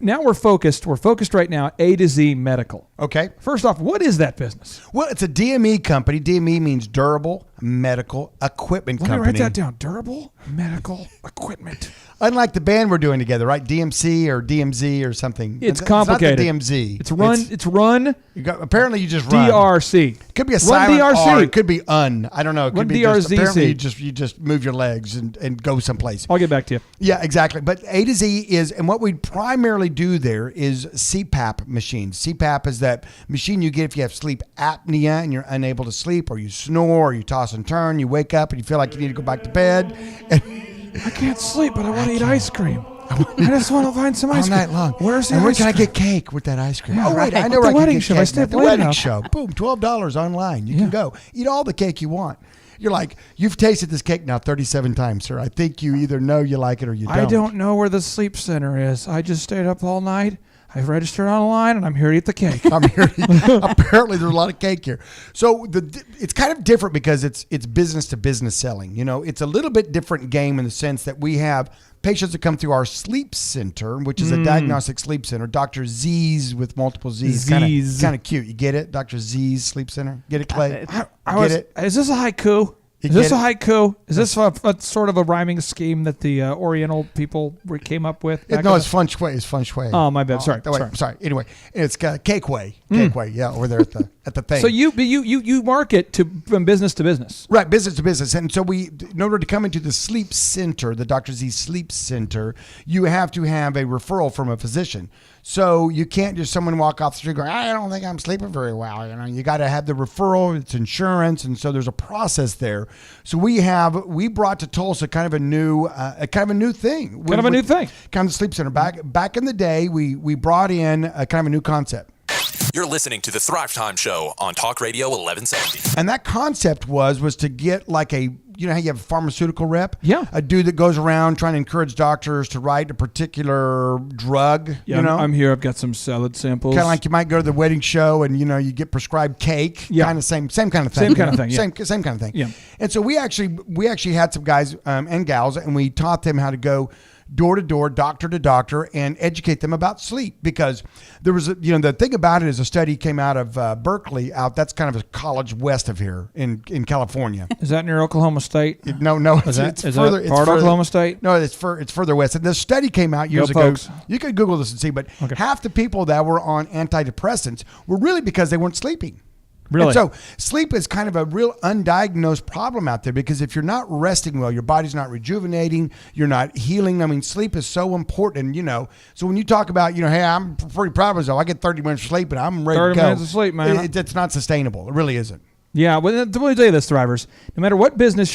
Speaker 3: Now we're focused. We're focused right now, A to Z Medical.
Speaker 2: Okay.
Speaker 3: First off, what is that business?
Speaker 2: Well, it's a DME company. DME means Durable Medical Equipment Company.
Speaker 3: Let me write that down. Durable Medical Equipment.
Speaker 2: Unlike the band we're doing together, right? DMC or DMZ or something.
Speaker 3: It's complicated.
Speaker 2: It's not the DMZ.
Speaker 3: It's run.
Speaker 2: Apparently, you just run.
Speaker 3: DRC.
Speaker 2: It could be a
Speaker 3: Run
Speaker 2: silent
Speaker 3: DRC.
Speaker 2: R. It could be un. I don't know. It could
Speaker 3: Run
Speaker 2: be
Speaker 3: DRZC.
Speaker 2: apparently you just move your legs and go someplace.
Speaker 3: I'll get back to you.
Speaker 2: Yeah, exactly. But A to Z is, and what we primarily do there is CPAP machines. CPAP is that machine you get if you have sleep apnea and you're unable to sleep, or you snore, or you toss and turn, you wake up and you feel like you need to go back to bed.
Speaker 3: I can't sleep, but I want to eat ice cream. I just want to find some ice cream.
Speaker 2: All night long.
Speaker 3: Where's the
Speaker 2: and where
Speaker 3: ice
Speaker 2: can I
Speaker 3: cream?
Speaker 2: get cake with that ice cream?
Speaker 3: Yeah,
Speaker 2: Oh, wait,
Speaker 3: right.
Speaker 2: I know
Speaker 3: At
Speaker 2: where
Speaker 3: the
Speaker 2: I can
Speaker 3: wedding
Speaker 2: get
Speaker 3: show.
Speaker 2: cake.
Speaker 3: I stay
Speaker 2: At
Speaker 3: up
Speaker 2: the
Speaker 3: late
Speaker 2: wedding
Speaker 3: enough.
Speaker 2: show. Boom, $12 online. You
Speaker 3: Yeah.
Speaker 2: can go. Eat all the cake you want. You're like, you've tasted this cake now 37 times, sir. I think you either know you like it or you don't.
Speaker 3: I don't know where the sleep center is. I just stayed up all night. I registered online, and I'm here to eat the cake.
Speaker 2: I'm here. Apparently, there's a lot of cake here. So it's kind of different because it's business to business selling. You know, it's a little bit different game in the sense that we have patients that come through our sleep center, which is a diagnostic sleep center. Dr. Z's with multiple Z's.
Speaker 3: Z's.
Speaker 2: Kind of cute. You get it? Dr. Z's sleep center. Get it, Clay?
Speaker 3: Get it? Is this a haiku? Is this a haiku? Is this a sort of a rhyming scheme that the Oriental people came up with?
Speaker 2: No, it's feng shui. It's feng shui.
Speaker 3: Oh, my bad. Sorry.
Speaker 2: Sorry. Anyway, it's cake way. Cake way. Yeah, over there at the thing.
Speaker 3: So you market from business to business.
Speaker 2: Right, business to business. And so in order to come into the sleep center, the Dr. Z Sleep Center, you have to have a referral from a physician. So you can't just someone walk off the street going, I don't think I'm sleeping very well. You know, you got to have the referral. It's insurance, and so there's a process there. So we brought to Tulsa kind of a new thing.
Speaker 3: Kind of a new thing.
Speaker 2: Kind of the sleep center. Back in the day, we brought in a kind of a new concept.
Speaker 1: You're listening to the Thrivetime Show on Talk Radio 1170.
Speaker 2: And that concept was to get like you know how you have a pharmaceutical rep?
Speaker 3: Yeah.
Speaker 2: A dude that goes around trying to encourage doctors to write a particular drug.
Speaker 3: Yeah,
Speaker 2: you know?
Speaker 3: I'm here. I've got some salad samples.
Speaker 2: Kind of like you might go to the wedding show and, you know, you get prescribed cake.
Speaker 3: Yeah.
Speaker 2: Kind of same kind of thing.
Speaker 3: Same kind of thing, yeah.
Speaker 2: Same kind of thing.
Speaker 3: Yeah.
Speaker 2: And so we actually had some guys and gals, and we taught them how to go door to door, doctor to doctor, and educate them about sleep. Because there was, the thing about it is a study came out of Berkeley that's kind of a college west of here in California.
Speaker 3: Is that near Oklahoma State?
Speaker 2: No,
Speaker 3: Is
Speaker 2: it's
Speaker 3: that
Speaker 2: further. It's
Speaker 3: part of
Speaker 2: further,
Speaker 3: Oklahoma State?
Speaker 2: No, it's further west. And the study came out years ago.
Speaker 3: Folks.
Speaker 2: You could Google this and see, but half the people that were on antidepressants were really because they weren't sleeping.
Speaker 3: Really?
Speaker 2: And so sleep is kind of a real undiagnosed problem out there, because if you're not resting well, your body's not rejuvenating, you're not healing. I mean, sleep is so important, So when you talk about, hey, I'm pretty proud of myself. I get 30 minutes of sleep and I'm ready to go.
Speaker 3: 30 minutes of sleep, man.
Speaker 2: It's not sustainable. It really isn't.
Speaker 3: Yeah, well, let me tell you this, Thrivers. No matter what business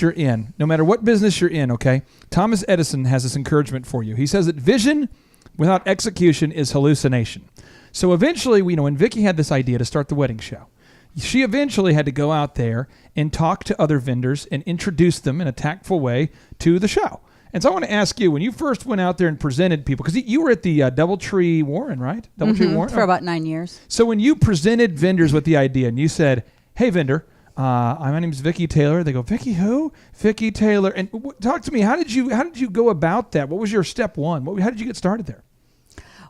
Speaker 3: you're in, okay, Thomas Edison has this encouragement for you. He says that vision without execution is hallucination. So eventually, when Vicki had this idea to start the wedding show, she eventually had to go out there and talk to other vendors and introduce them in a tactful way to the show. And so I want to ask you, when you first went out there and presented people, because you were at the Doubletree Warren, right? Doubletree Warren?
Speaker 7: For about 9 years.
Speaker 3: So when you presented vendors with the idea and you said, hey, vendor, my name is Vicki Taylor. They go, Vicki who? Vicki Taylor. And talk to me. How did you go about that? What was your step one? How did you get started there?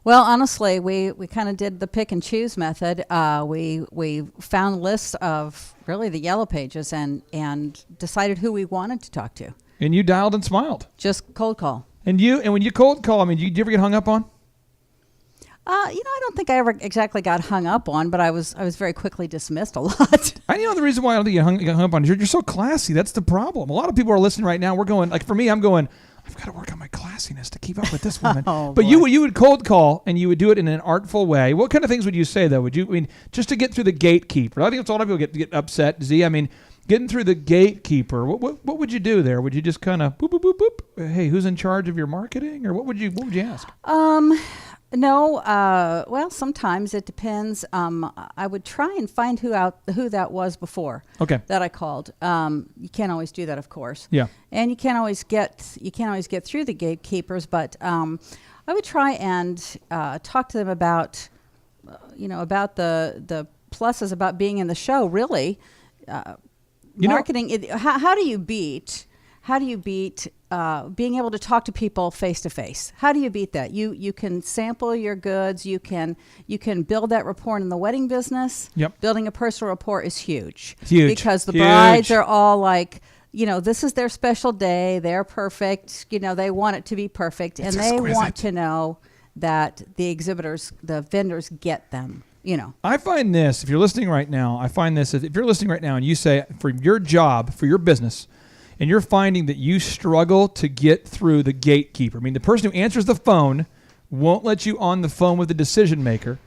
Speaker 7: Well, honestly, we kind of did the pick and choose method. We found lists of really the yellow pages and decided who we wanted to talk to.
Speaker 3: And you dialed and smiled.
Speaker 7: Just cold call.
Speaker 3: And when you cold call, did you ever get hung up on?
Speaker 7: I don't think I ever exactly got hung up on, but I was very quickly dismissed a lot.
Speaker 3: The reason why I don't think you got hung up on is you're so classy. That's the problem. A lot of people are listening right now. We're going, like for me, I'm going, I've got to work on my classiness to keep up with this woman. But you would cold call, and you would do it in an artful way. What kind of things would you say, though? Would you, just to get through the gatekeeper? I think that's a lot of people get upset. Z, getting through the gatekeeper, what would you do there? Would you just kind of boop, boop, boop, boop? Hey, who's in charge of your marketing? Or what would you ask?
Speaker 7: No, well, sometimes it depends. I would try and find who that was before.
Speaker 3: Okay.
Speaker 7: That I called. You can't always do that, of course.
Speaker 3: Yeah.
Speaker 7: And you can't always get through the gatekeepers, but I would try and talk to them about, about the pluses about being in the show. Really, marketing. How do you beat being able to talk to people face to face? How do you beat that? You can sample your goods. You can build that rapport in the wedding business.
Speaker 3: Yep.
Speaker 7: Building a personal rapport is huge.
Speaker 3: Huge.
Speaker 7: Because the brides are all like, this is their special day. They're perfect. They want it to be perfect, and they want to know that the vendors get them.
Speaker 3: I find this, if you're listening right now, if you're listening right now and you say for your job, for your business, and you're finding that you struggle to get through the gatekeeper, I mean, the person who answers the phone won't let you on the phone with the decision maker,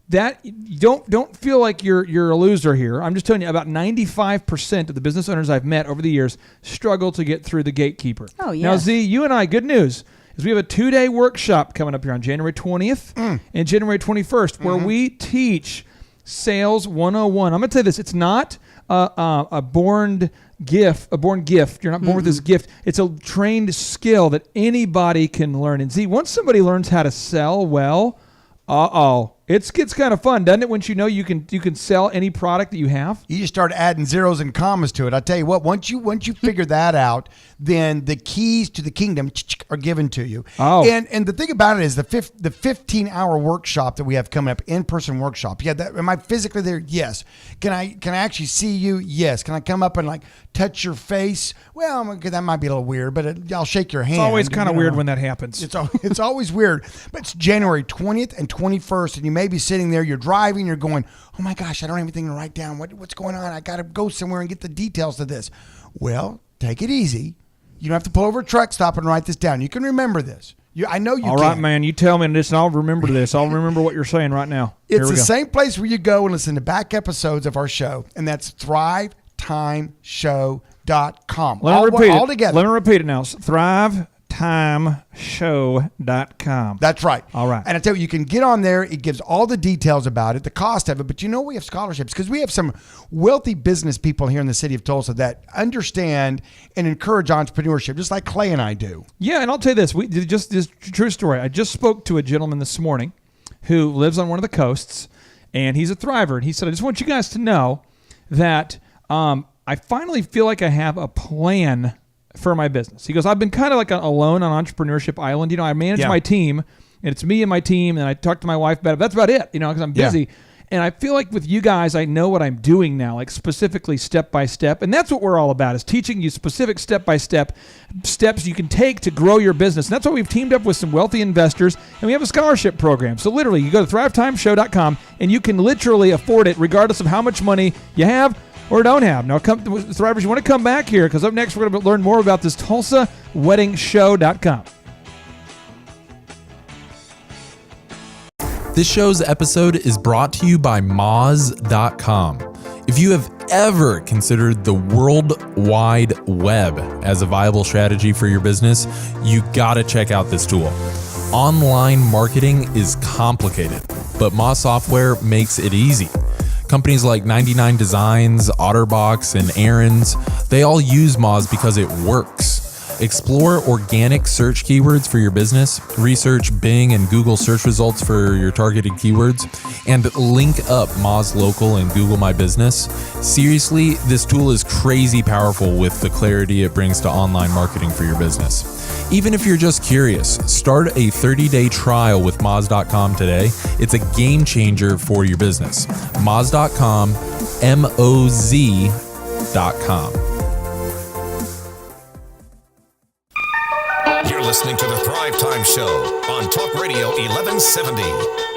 Speaker 3: that don't feel like you're a loser here. I'm just telling you, about 95% of the business owners I've met over the years struggle to get through the gatekeeper.
Speaker 7: Oh, yes.
Speaker 3: Now, Z, you and I, good news is we have a 2-day workshop coming up here on January 20th and January 21st where we teach Sales 101. I'm going to tell you this. It's not a born gift. You're not born with this gift. It's a trained skill that anybody can learn. And Z, once somebody learns how to sell well, it gets kind of fun, doesn't it? Once you know you can sell any product that you have.
Speaker 2: You just start adding zeros and commas to it. I tell you what, once you figure that out, then the keys to the kingdom are given to you.
Speaker 3: Oh.
Speaker 2: And the thing about it is the 15-hour workshop that we have coming up, in-person workshop. Yeah, am I physically there? Yes. Can I actually see you? Yes. Can I come up and like touch your face? Well, that might be a little weird, but I'll shake your hand.
Speaker 3: It's always kind of weird when that happens.
Speaker 2: It's always weird. But it's January 20th and 21st, and you may be sitting there, you're driving, you're going, oh my gosh, I don't have anything to write down. What's going on? I got to go somewhere and get the details of this. Well, take it easy. You don't have to pull over a truck stop and write this down. You can remember this. I know you can.
Speaker 3: All right, man. You tell me this, and I'll remember this. I'll remember what you're saying right now.
Speaker 2: It's the same place where you go and listen to back episodes of our show, and that's thrivetimeshow.com.
Speaker 3: Let me repeat it.
Speaker 2: All together.
Speaker 3: Let me repeat it now. Thrivetimeshow.com.
Speaker 2: That's right.
Speaker 3: All right.
Speaker 2: And I tell you can get on there. It gives all the details about it, the cost of it. But we have scholarships because we have some wealthy business people here in the city of Tulsa that understand and encourage entrepreneurship, just like Clay and I do.
Speaker 3: Yeah, and I'll tell you this. This true story. I just spoke to a gentleman this morning who lives on one of the coasts, and he's a thriver. And he said, I just want you guys to know that I finally feel like I have a plan for my business. He goes, I've been kind of like alone on Entrepreneurship Island. I manage my team, and it's me and my team, and I talk to my wife about it. That's about it, because I'm busy. Yeah. And I feel like with you guys, I know what I'm doing now, like specifically step by step. And that's what we're all about, is teaching you specific step-by-step steps you can take to grow your business. And that's why we've teamed up with some wealthy investors, and we have a scholarship program. So literally, you go to thrivetimeshow.com, and you can literally afford it regardless of how much money you have or don't have. Now, Thrivers, you want to come back here, because up next we're going to learn more about this TulsaWeddingShow.com.
Speaker 6: This show's episode is brought to you by Moz.com. If you have ever considered the World Wide Web as a viable strategy for your business, you gotta check out this tool. Online marketing is complicated, but Moz software makes it easy. Companies like 99 Designs, Otterbox, and Aaron's, they all use Moz because it works. Explore organic search keywords for your business, research Bing and Google search results for your targeted keywords, and link up Moz Local and Google My Business. Seriously, this tool is crazy powerful with the clarity it brings to online marketing for your business. Even if you're just curious, start a 30-day trial with Moz.com today. It's a game changer for your business. Moz.com, MOZ.com.
Speaker 1: You're listening to the Thrivetime Show on Talk Radio 1170.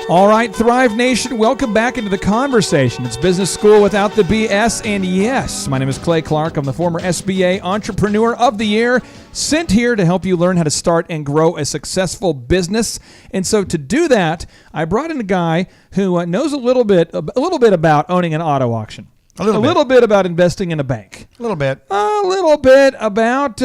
Speaker 3: All right, Thrive Nation, welcome back into the conversation. It's Business School Without the BS, and yes, my name is Clay Clark. I'm the former SBA Entrepreneur of the Year, sent here to help you learn how to start and grow a successful business. And so to do that, I brought in a guy who knows a little bit about owning an auto auction.
Speaker 2: A little
Speaker 3: bit about investing in a bank.
Speaker 2: A little bit.
Speaker 3: A little bit about,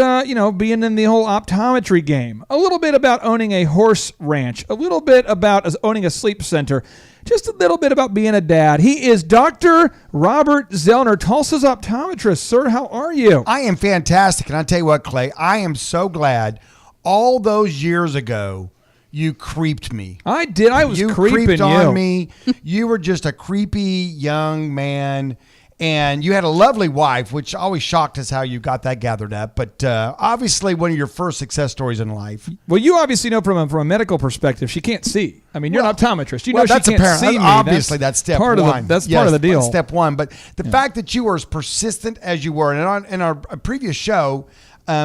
Speaker 3: being in the whole optometry game. A little bit about owning a horse ranch. A little bit about owning a sleep center. Just a little bit about being a dad. He is Dr. Robert Zoellner, Tulsa's optometrist. Sir, how are you?
Speaker 2: I am fantastic. And I'll tell you what, Clay, I am so glad all those years ago you creeped me.
Speaker 3: I did. I was
Speaker 2: you
Speaker 3: creeping
Speaker 2: creeped
Speaker 3: you.
Speaker 2: on me. You were just a creepy young man. And you had a lovely wife, which always shocked us how you got that gathered up. But obviously, one of your first success stories in life.
Speaker 3: Well, you obviously know from a medical perspective, she can't see. I mean, you're an optometrist. You know she can't see me.
Speaker 2: Obviously, that's step
Speaker 3: one. That's part of the deal.
Speaker 2: Step one. But the fact that you were as persistent as you were, and in our previous show,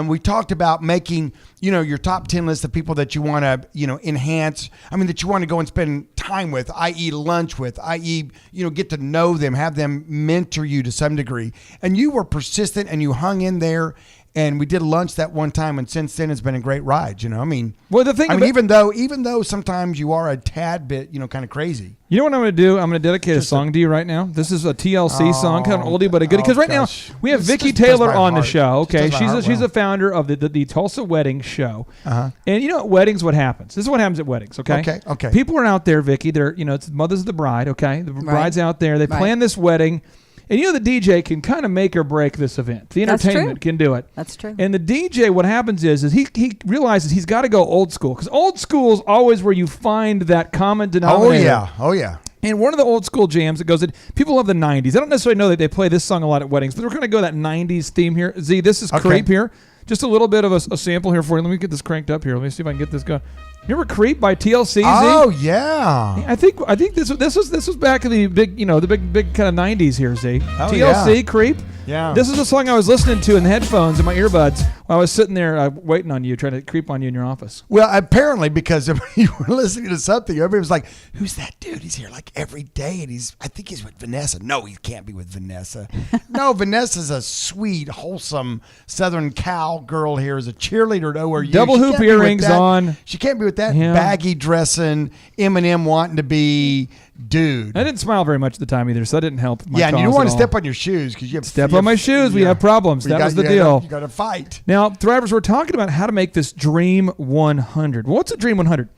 Speaker 2: we talked about making, your top 10 list of people that you want to, enhance. I mean, that you want to go and spend time with, i.e. lunch with, i.e., get to know them, have them mentor you to some degree. And you were persistent and you hung in there. And we did lunch that one time, and since then it's been a great ride.
Speaker 3: Well, the thing,
Speaker 2: even though sometimes you are a tad bit, kind of crazy.
Speaker 3: You know what I'm going to do? I'm going to dedicate a song to you right now. This is a TLC song, kind of oldie but a goodie. Because right now we have Vicki Taylor on the show. Okay, she's a founder of the Tulsa Wedding Show. And at weddings, what happens? This is what happens at weddings. Okay. People are out there, Vicki. They're it's mothers of the bride. Okay, the bride's out there. They plan this wedding. And the DJ can kind of make or break this event. The entertainment can do it.
Speaker 7: That's true.
Speaker 3: And the DJ, what happens is he realizes he's got to go old school. Because old school is always where you find that common denominator.
Speaker 2: Oh, yeah.
Speaker 3: And one of the old school jams that goes in, people love the 90s. I don't necessarily know that they play this song a lot at weddings, but we're going to go that 90s theme here. Z, this is Creep here. Just a little bit of a sample here for you. Let me get this cranked up here. Let me see if I can get this going. Remember Creep by TLC? Z?
Speaker 2: Oh yeah.
Speaker 3: I think this was back in the big big kind of 90s here, Z.
Speaker 2: Oh,
Speaker 3: TLC Creep.
Speaker 2: Yeah.
Speaker 3: This is a song I was listening to in the headphones in my earbuds while I was sitting there waiting on you, trying to creep on you in your office.
Speaker 2: Well, apparently because you were listening to something, everybody was like, "Who's that dude? He's here like every day, and I think he's with Vanessa." No, he can't be with Vanessa. No, Vanessa's a sweet, wholesome Southern Cal girl here, is a cheerleader to ORU.
Speaker 3: Double hoop earrings on.
Speaker 2: She can't be with that baggy dressing, Eminem wanting to be dude.
Speaker 3: I didn't smile very much at the time either, so that didn't help.
Speaker 2: Yeah, and you don't want to step on your shoes because you have
Speaker 3: step on my shoes. We have problems. That was the deal.
Speaker 2: You got to fight.
Speaker 3: Now, Thrivers, we're talking about how to make this Dream 100. What's a Dream 100?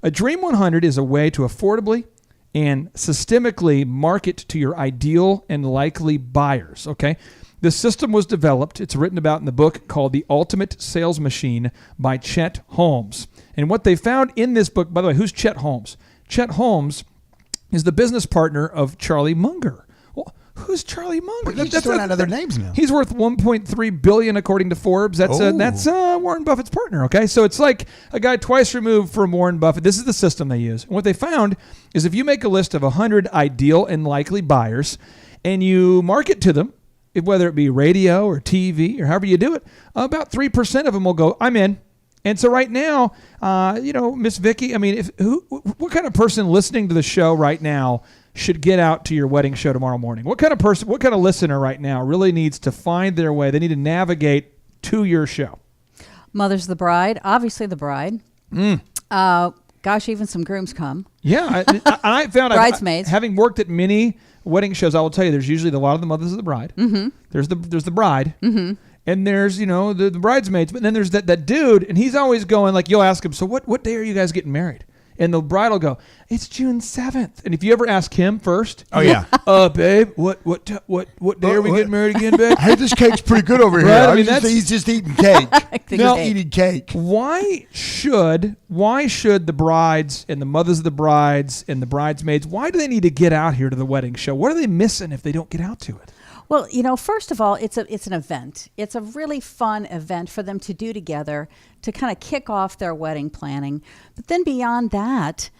Speaker 3: A Dream 100 is a way to affordably and systemically market to your ideal and likely buyers. Okay. This system was developed. It's written about in the book called The Ultimate Sales Machine by Chet Holmes. And what they found in this book, by the way, who's Chet Holmes? Chet Holmes is the business partner of Charlie Munger. Well, who's Charlie Munger?
Speaker 2: You're just throwing out other names now.
Speaker 3: He's worth $1.3 billion according to Forbes. That's Warren Buffett's partner. Okay, so it's like a guy twice removed from Warren Buffett. This is the system they use. And what they found is if you make a list of 100 ideal and likely buyers, and you market to them, whether it be radio or TV or however you do it, about 3% of them will go, "I'm in." And so right now, Miss Vicki, I mean, what kind of person listening to the show right now should get out to your wedding show tomorrow morning? What kind of listener right now really needs to find their way? They need to navigate to your show.
Speaker 7: Mothers of the bride, obviously the bride. Gosh, even some grooms come.
Speaker 3: Yeah, I found
Speaker 7: bridesmaids.
Speaker 3: Having worked at many wedding shows, I will tell you, there's usually a lot of the mothers of the bride. Mm-hmm. There's the bride. Mm-hmm. And there's, the bridesmaids, but then there's that dude, and he's always going, like, you'll ask him, "So what day are you guys getting married?" And the bride will go, "It's June 7th. And if you ever ask him first, babe, what day are we getting married again, babe?
Speaker 2: Hey, this cake's pretty good over here.
Speaker 3: Right? I mean,
Speaker 2: he's just eating cake.
Speaker 3: Now,
Speaker 2: eating cake.
Speaker 3: Why should the brides and the mothers of the brides and the bridesmaids, why do they need to get out here to the wedding show? What are they missing if they don't get out to it?
Speaker 7: Well, first of all, it's an event. It's a really fun event for them to do together to kind of kick off their wedding planning. But then beyond that,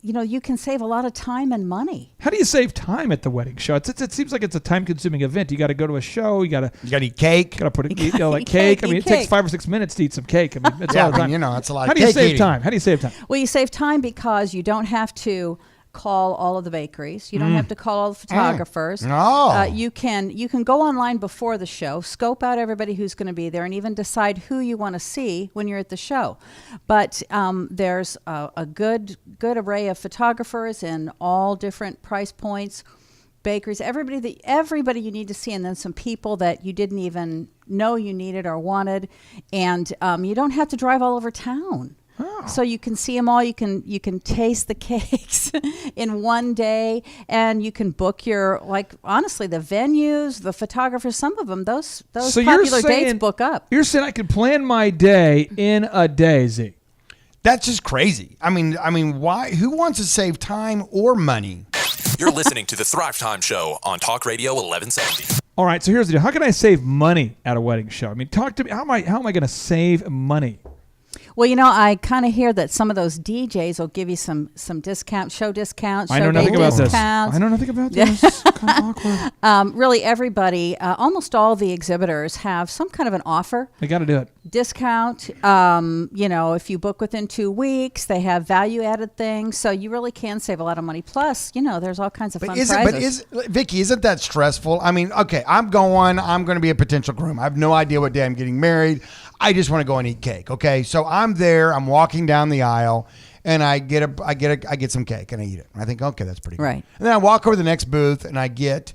Speaker 7: you can save a lot of time and money.
Speaker 3: How do you save time at the wedding show? It seems like it's a time-consuming event. You got to go to a show. You got
Speaker 2: to eat cake.
Speaker 3: Got to put cake. I mean, it takes 5 or 6 minutes to eat some cake. I mean, it's all the time.
Speaker 2: It's a lot.
Speaker 3: How do you save time? How do you save time?
Speaker 7: Well, you save time because you don't have to call all of the bakeries. You don't have to call all the photographers.
Speaker 2: No.
Speaker 7: You can go online before the show, scope out everybody who's going to be there, and even decide who you want to see when you're at the show. But there's a good array of photographers in all different price points. bakeries, everybody you need to see, and then some people that you didn't even know you needed or wanted, and you don't have to drive all over town. Oh. So you can see them all. You can taste the cakes in one day, and you can book your, like, honestly, the venues, the photographers. Some of them, those so popular dates book up.
Speaker 3: You're saying I could plan my day in a day, Z?
Speaker 2: That's just crazy. I mean, why? Who wants to save time or money?
Speaker 6: You're listening to the Thrivetime Show on Talk Radio 1170.
Speaker 3: All right, so here's the deal. How can I save money at a wedding show? I mean, talk to me. How am I going to save money?
Speaker 7: Well, I kind of hear that some of those DJs will give you some discounts, show discounts.
Speaker 3: I know nothing about this. I know nothing about this. It's kind of
Speaker 7: awkward. Really, everybody, almost all the exhibitors have some kind of an offer.
Speaker 3: They got to do it.
Speaker 7: Discount. If you book within 2 weeks, they have value-added things, so you really can save a lot of money. Plus, there's all kinds of fun prizes.
Speaker 2: Vicki, isn't that stressful? I mean, okay, I'm going to be a potential groom. I have no idea what day I'm getting married. I just want to go and eat cake. Okay, so I'm there. I'm walking down the aisle, and I get some cake and I eat it. And I think, okay, that's pretty good.
Speaker 7: Right.
Speaker 2: And then I walk over to the next booth and I get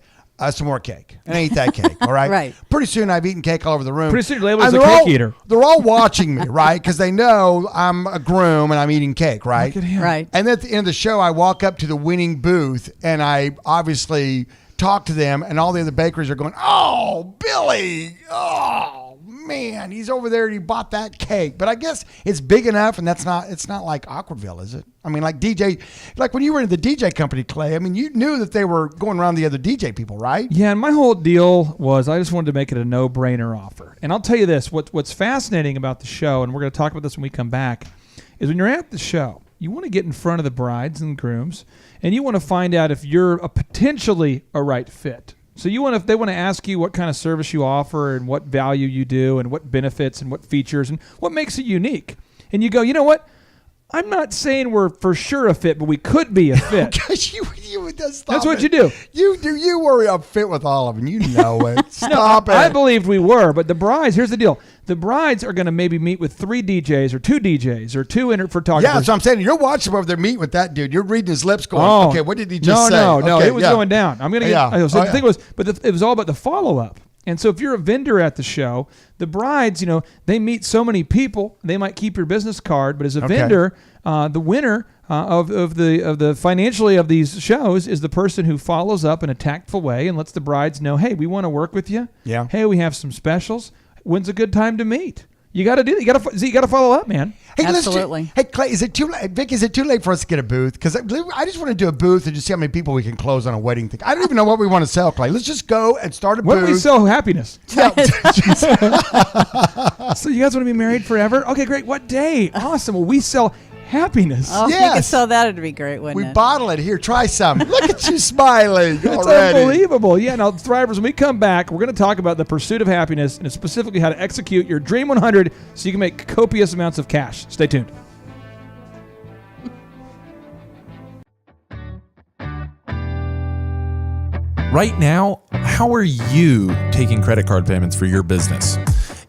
Speaker 2: some more cake, and I eat that cake. All right.
Speaker 7: Right.
Speaker 2: Pretty soon I've eaten cake all over the room.
Speaker 3: Pretty soon you're labeled as a cake eater.
Speaker 2: They're all watching me, right? Because they know I'm a groom and I'm eating cake, right?
Speaker 7: Right.
Speaker 2: And then at the end of the show, I walk up to the winning booth and I obviously talk to them, and all the other bakeries are going, "Oh, Billy! Oh, man, he's over there and he bought that cake." But I guess it's big enough, and it's not like Awkwardville, is it? I mean, like when you were in the DJ company, Clay, I mean, you knew that they were going around the other DJ people, right?
Speaker 3: Yeah, and my whole deal was I just wanted to make it a no-brainer offer. And I'll tell you this, what's fascinating about the show, and we're going to talk about this when we come back, is when you're at the show, you want to get in front of the brides and grooms, and you want to find out if you're potentially a right fit. So if they want to ask you what kind of service you offer and what value you do and what benefits and what features and what makes it unique. And you go, you know what? I'm not saying we're for sure a fit, but we could be a fit. That's what you do.
Speaker 2: You were a fit with all of them. You know it. Stop it.
Speaker 3: I believed we were, but the brides, here's the deal. The brides are going to maybe meet with 3 DJs or 2 DJs or 2 photographers.
Speaker 2: Yeah, so I'm saying you're watching over there meeting with that dude. You're reading his lips going, okay, what did he just say?
Speaker 3: No,
Speaker 2: okay,
Speaker 3: it was going down. I'm going to get, so the thing was, it was all about the follow-up. And so if you're a vendor at the show, the brides, they meet so many people, they might keep your business card, but as a vendor, the winner of the financially of these shows is the person who follows up in a tactful way and lets the brides know, hey, we want to work with you.
Speaker 2: Yeah.
Speaker 3: Hey, we have some specials. When's a good time to meet? You got to do. You got to follow up, man.
Speaker 7: Hey, absolutely.
Speaker 2: Hey, Clay, is it too late? Vic, is it too late for us to get a booth? Because I just want to do a booth and just see how many people we can close on a wedding thing. I don't even know what we want to sell, Clay. Let's just go and start a booth.
Speaker 3: What do we sell? Happiness. So you guys want to be married forever? Okay, great. What day? Awesome. Well, we sell happiness.
Speaker 7: Oh, yes. If you could sell that, it'd be great, wouldn't it?
Speaker 2: We bottle it. Here, try some. Look at you smiling
Speaker 3: already. It's unbelievable. Yeah, now, Thrivers, when we come back, we're going to talk about the pursuit of happiness and specifically how to execute your Dream 100 so you can make copious amounts of cash. Stay tuned.
Speaker 6: Right now, how are you taking credit card payments for your business?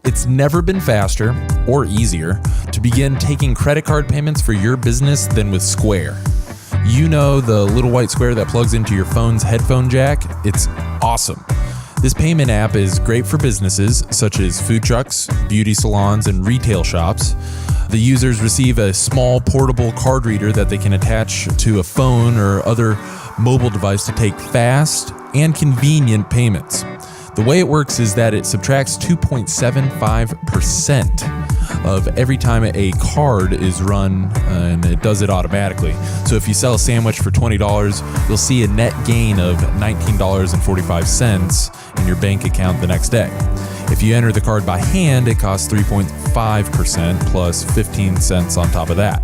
Speaker 6: It's never been faster or easier to begin taking credit card payments for your business than with Square. You know the little white square that plugs into your phone's headphone jack? It's awesome. This payment app is great for businesses such as food trucks, beauty salons, and retail shops. The users receive a small portable card reader that they can attach to a phone or other mobile device to take fast and convenient payments. The way it works is that it subtracts 2.75% of every time a card is run, and it does it automatically. So if you sell a sandwich for $20, you'll see a net gain of $19.45 in your bank account the next day. If you enter the card by hand, it costs 3.5% plus 15 cents on top of that.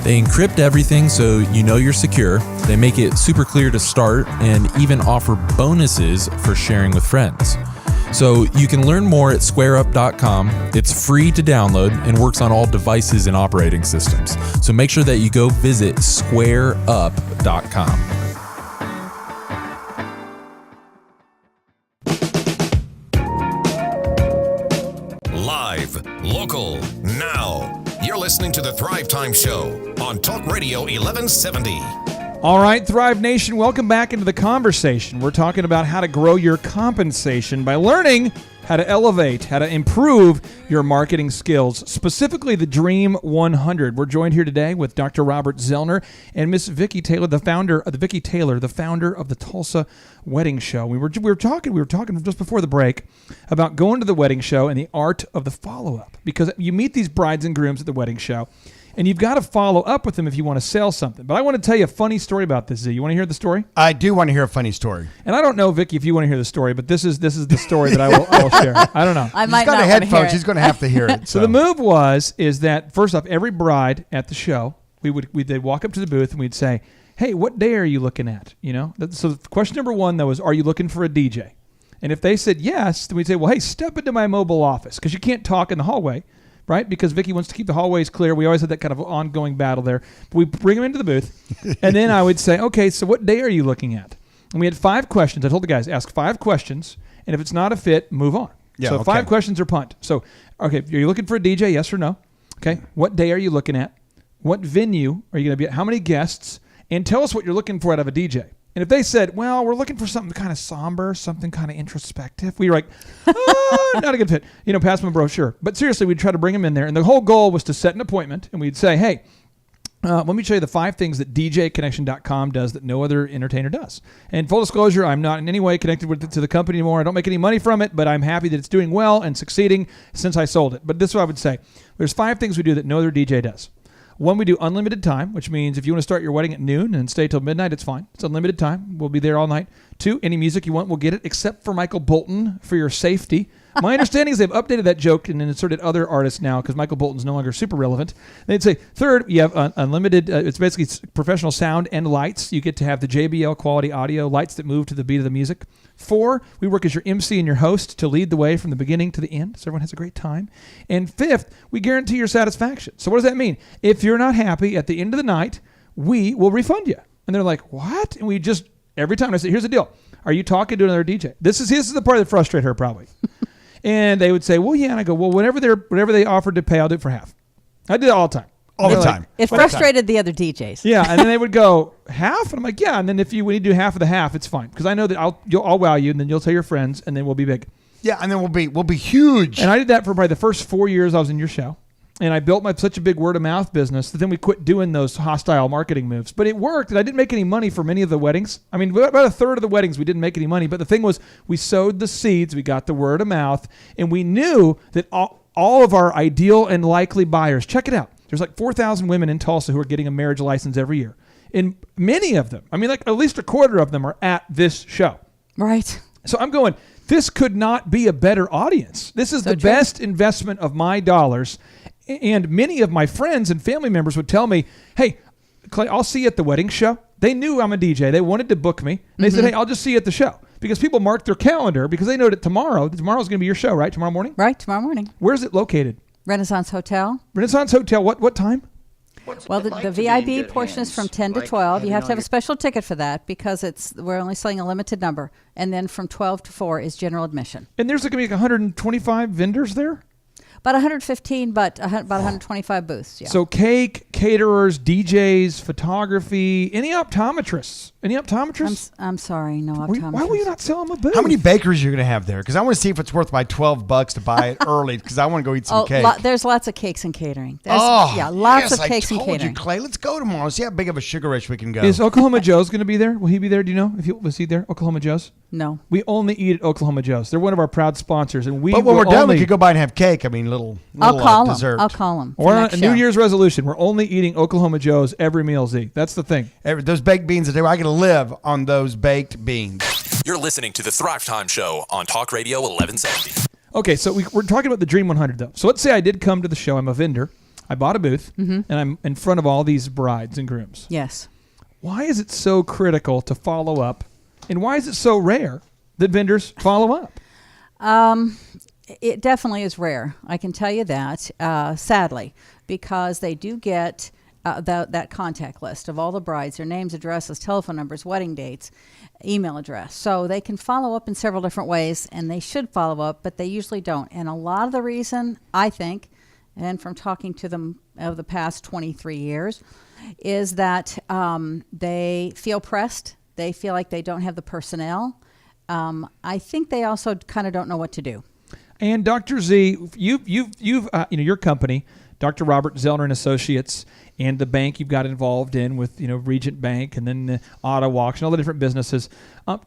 Speaker 6: They encrypt everything so you know you're secure. They make it super clear to start and even offer bonuses for sharing with friends. So you can learn more at squareup.com. It's free to download and works on all devices and operating systems. So make sure that you go visit squareup.com.
Speaker 1: Live, local, now. You're listening to the Thrivetime Show on Talk Radio 1170.
Speaker 3: All right, Thrive Nation, welcome back into the conversation. We're talking about how to grow your compensation by learning how to elevate, how to improve your marketing skills, specifically the Dream 100. We're joined here today with Dr. Robert Zoellner and Miss Vicki Taylor, the founder of the Tulsa Wedding Show. We were talking just before the break about going to the wedding show and the art of the follow-up, because you meet these brides and grooms at the wedding show, and you've got to follow up with them if you want to sell something. But I want to tell you a funny story about this, Z. You want to hear the story?
Speaker 2: I do want to hear a funny story.
Speaker 3: And I don't know, Vicki, if you want to hear the story, but this is the story that I will share. I don't know.
Speaker 7: I might
Speaker 2: She's got
Speaker 7: not
Speaker 2: a
Speaker 7: want to hear
Speaker 2: headphone.
Speaker 7: it.
Speaker 2: She's going to have to hear it.
Speaker 3: So the move is that, first off, every bride at the show, they'd walk up to the booth and we'd say, hey, what day are you looking at? You know. So question number one, though, is, are you looking for a DJ? And if they said yes, then we'd say, well, hey, step into my mobile office, because you can't talk in the hallway. Right? Because Vicki wants to keep the hallways clear. We always had that kind of ongoing battle there. But we bring them into the booth, and then I would say, okay, so what day are you looking at? And we had 5 questions. I told the guys, ask 5 questions, and if it's not a fit, move on.
Speaker 2: Yeah,
Speaker 3: so
Speaker 2: okay.
Speaker 3: 5 questions or punt. So, okay, are you looking for a DJ, yes or no? Okay, what day are you looking at? What venue are you going to be at? How many guests? And tell us what you're looking for out of a DJ. And if they said, well, we're looking for something kind of somber, something kind of introspective, we were like, not a good fit. Pass them a brochure. But seriously, we'd try to bring them in there. And the whole goal was to set an appointment. And we'd say, hey, let me show you the 5 things that DJConnection.com does that no other entertainer does. And full disclosure, I'm not in any way connected to the company anymore. I don't make any money from it, but I'm happy that it's doing well and succeeding since I sold it. But this is what I would say. There's 5 things we do that no other DJ does. 1, we do unlimited time, which means if you want to start your wedding at noon and stay till midnight, it's fine. It's unlimited time. We'll be there all night. 2, any music you want, we'll get it, except for Michael Bolton for your safety. My understanding is they've updated that joke and then inserted other artists now because Michael Bolton's no longer super relevant. They'd say, 3rd, you have unlimited, it's basically professional sound and lights. You get to have the JBL quality audio, lights that move to the beat of the music. 4, we work as your MC and your host to lead the way from the beginning to the end so everyone has a great time. And 5th, we guarantee your satisfaction. So what does that mean? If you're not happy at the end of the night, we will refund you. And they're like, what? And we just, every time I say, here's the deal. Are you talking to another DJ? This is the part that frustrates her probably. And they would say, well, yeah. And I go, well, whatever they offered to pay, I'll do it for half. I did it all the time.
Speaker 2: All the time.
Speaker 7: It frustrated the other DJs.
Speaker 3: Yeah, and then they would go, half? And I'm like, yeah. And then if you need to do half of the half, it's fine. Because I know that I'll wow you, and then you'll tell your friends, and then we'll be big.
Speaker 2: Yeah, and then we'll be huge.
Speaker 3: And I did that for probably the first 4 years I was in your show. And I built such a big word-of-mouth business that then we quit doing those hostile marketing moves. But it worked, and I didn't make any money for many of the weddings. I mean, about 1/3 of the weddings, we didn't make any money. But the thing was, we sowed the seeds, we got the word-of-mouth, and we knew that all of our ideal and likely buyers, check it out. There's like 4,000 women in Tulsa who are getting a marriage license every year. And many of them, I mean, like at least 1/4 of them are at this show.
Speaker 7: Right.
Speaker 3: So I'm going, this could not be a better audience. This is the best investment of my dollars. And many of my friends and family members would tell me, hey, Clay, I'll see you at the wedding show. They knew I'm a DJ. They wanted to book me. And they said, hey, I'll just see you at the show. Because people mark their calendar because they know that tomorrow's going to be your show, right? Tomorrow morning?
Speaker 7: Right, tomorrow morning.
Speaker 3: Where's it located?
Speaker 7: Renaissance Hotel.
Speaker 3: Renaissance Hotel. What time?
Speaker 7: Well, the VIP portion is from 10 to 12. You have to have a special ticket for that because we're only selling a limited number. And then from 12 to 4 is general admission.
Speaker 3: And there's going to be like 125 vendors there?
Speaker 7: About 115, but about 125 booths. Yeah.
Speaker 3: So cake, caterers, DJs, photography, any optometrists? Any optometrists?
Speaker 7: I'm sorry, no optometrists.
Speaker 3: Why will you not sell them a booth?
Speaker 2: How many bakers are you going to have there? Because I want to see if it's worth my $12 to buy it early because I want to go eat some cake.
Speaker 7: There's lots of cakes and catering.
Speaker 2: Lots
Speaker 7: of cakes and catering.
Speaker 2: You, Clay. Let's go tomorrow. See how big of a sugar rush we can go.
Speaker 3: Is Oklahoma Joe's going to be there? Will he be there? Do you know? Was he there? Oklahoma Joe's?
Speaker 7: No.
Speaker 3: We only eat at Oklahoma Joe's. They're one of our proud sponsors, and
Speaker 2: But when we're done, we could go by and have cake. I mean, little dessert.
Speaker 7: I'll call them.
Speaker 3: Or on a New Year's resolution, we're only eating Oklahoma Joe's every meal, Z. That's the thing.
Speaker 2: Those baked beans, I got to live on those baked beans.
Speaker 1: You're listening to the Thrivetime Show on Talk Radio 1170.
Speaker 3: Okay, so we're talking about the Dream 100, though. So let's say I did come to the show. I'm a vendor. I bought a booth, and I'm in front of all these brides and grooms.
Speaker 7: Yes.
Speaker 3: Why is it so critical to follow up, and why is it so rare that vendors follow up?
Speaker 7: It definitely is rare. I can tell you that, sadly, because they do get that contact list of all the brides, their names, addresses, telephone numbers, wedding dates, email address. So they can follow up in several different ways, and they should follow up, but they usually don't. And a lot of the reason, I think, and from talking to them of the past 23 years is that they feel pressed. They feel like they don't have the personnel. I think they also kind of don't know what to do.
Speaker 3: And Dr. Z, you've your company, Dr. Robert Zoellner and Associates, and the bank you've got involved in with Regent Bank and then Auto Walks and all the different businesses.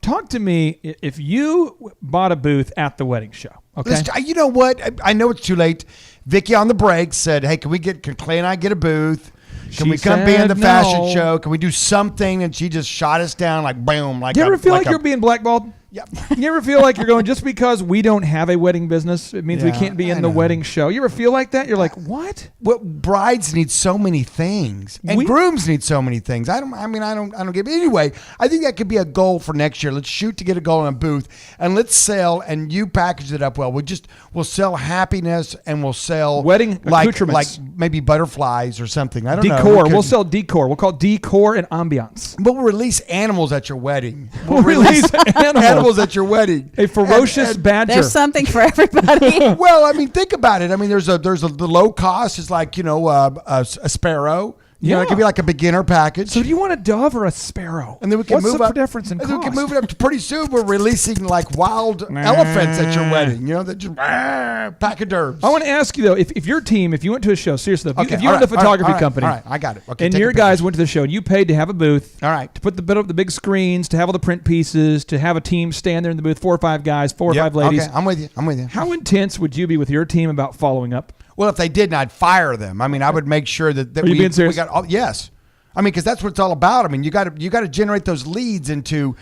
Speaker 3: Talk to me if you bought a booth at the wedding show. Okay.
Speaker 2: You know what? I know it's too late. Vicky on the break said, "Hey, can Clay and I get a booth? Can we come be in the fashion show? Can we do something?" And she just shot us down like boom. Like
Speaker 3: you ever feel like you're being blackballed?
Speaker 2: Yeah.
Speaker 3: You ever feel like you're going, just because we don't have a wedding business, it means we can't be in the wedding show? You ever feel like that? You're like, what?
Speaker 2: Well, brides need so many things, and grooms need so many things. I don't get it. Anyway, I think that could be a goal for next year. Let's shoot to get a goal in a booth, and let's sell. And you package it up well. We'll sell happiness, and we'll sell
Speaker 3: wedding
Speaker 2: like
Speaker 3: accoutrements,
Speaker 2: maybe butterflies or something. I don't know.
Speaker 3: Decor. We'll sell decor. We'll call it decor and ambiance.
Speaker 2: But we'll release animals at your wedding.
Speaker 3: We'll release
Speaker 2: animals at your wedding.
Speaker 3: A ferocious badger.
Speaker 7: There's something for everybody.
Speaker 2: Well, I mean, think about it. I mean, the low cost is like a sparrow. It could be like a beginner package.
Speaker 3: So do you want a dove or a sparrow?
Speaker 2: And then we can
Speaker 3: What's
Speaker 2: move
Speaker 3: the
Speaker 2: up.
Speaker 3: difference in cost?
Speaker 2: We can move it up to pretty soon. We're releasing like wild elephants at your wedding. That just pack of derbs.
Speaker 3: I want to ask you though, if your team, if you went to a show, seriously, if you were the photography company,
Speaker 2: all right, I got it. Okay,
Speaker 3: and your guys went to the show and you paid to have a booth,
Speaker 2: all right,
Speaker 3: to put the big screens, to have all the print pieces, to have a team stand there in the booth, 4 or 5 guys, 4 or 5 ladies.
Speaker 2: Okay, I'm with you.
Speaker 3: How intense would you be with your team about following up?
Speaker 2: Well, if they didn't, I'd fire them. I mean, I would make sure that
Speaker 3: Are you being serious?
Speaker 2: we got all, yes. I mean, because that's what it's all about. I mean, you got to generate those leads into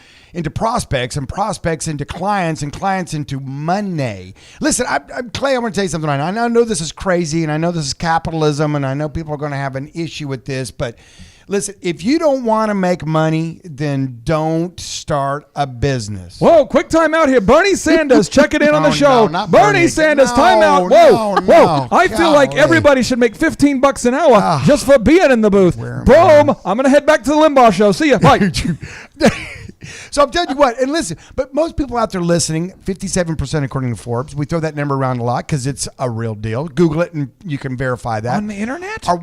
Speaker 2: prospects, and prospects into clients, and clients into money. Listen, Clay, I want to tell you something right now. I know this is crazy, and I know this is capitalism, and I know people are going to have an issue with this, but listen, if you don't want to make money, then don't start a business.
Speaker 3: Whoa, quick time out here. Bernie Sanders, check it in on the show.
Speaker 2: Not
Speaker 3: Bernie Sanders, time out. Whoa. I feel like everybody should make $15 an hour just for being in the booth. Boom. I'm going to head back to the Limbaugh show. See ya. Bye.
Speaker 2: So I'm telling you what, and listen, but most people out there listening, 57% according to Forbes, we throw that number around a lot because it's a real deal. Google it and you can verify that.
Speaker 3: On the internet?
Speaker 2: Are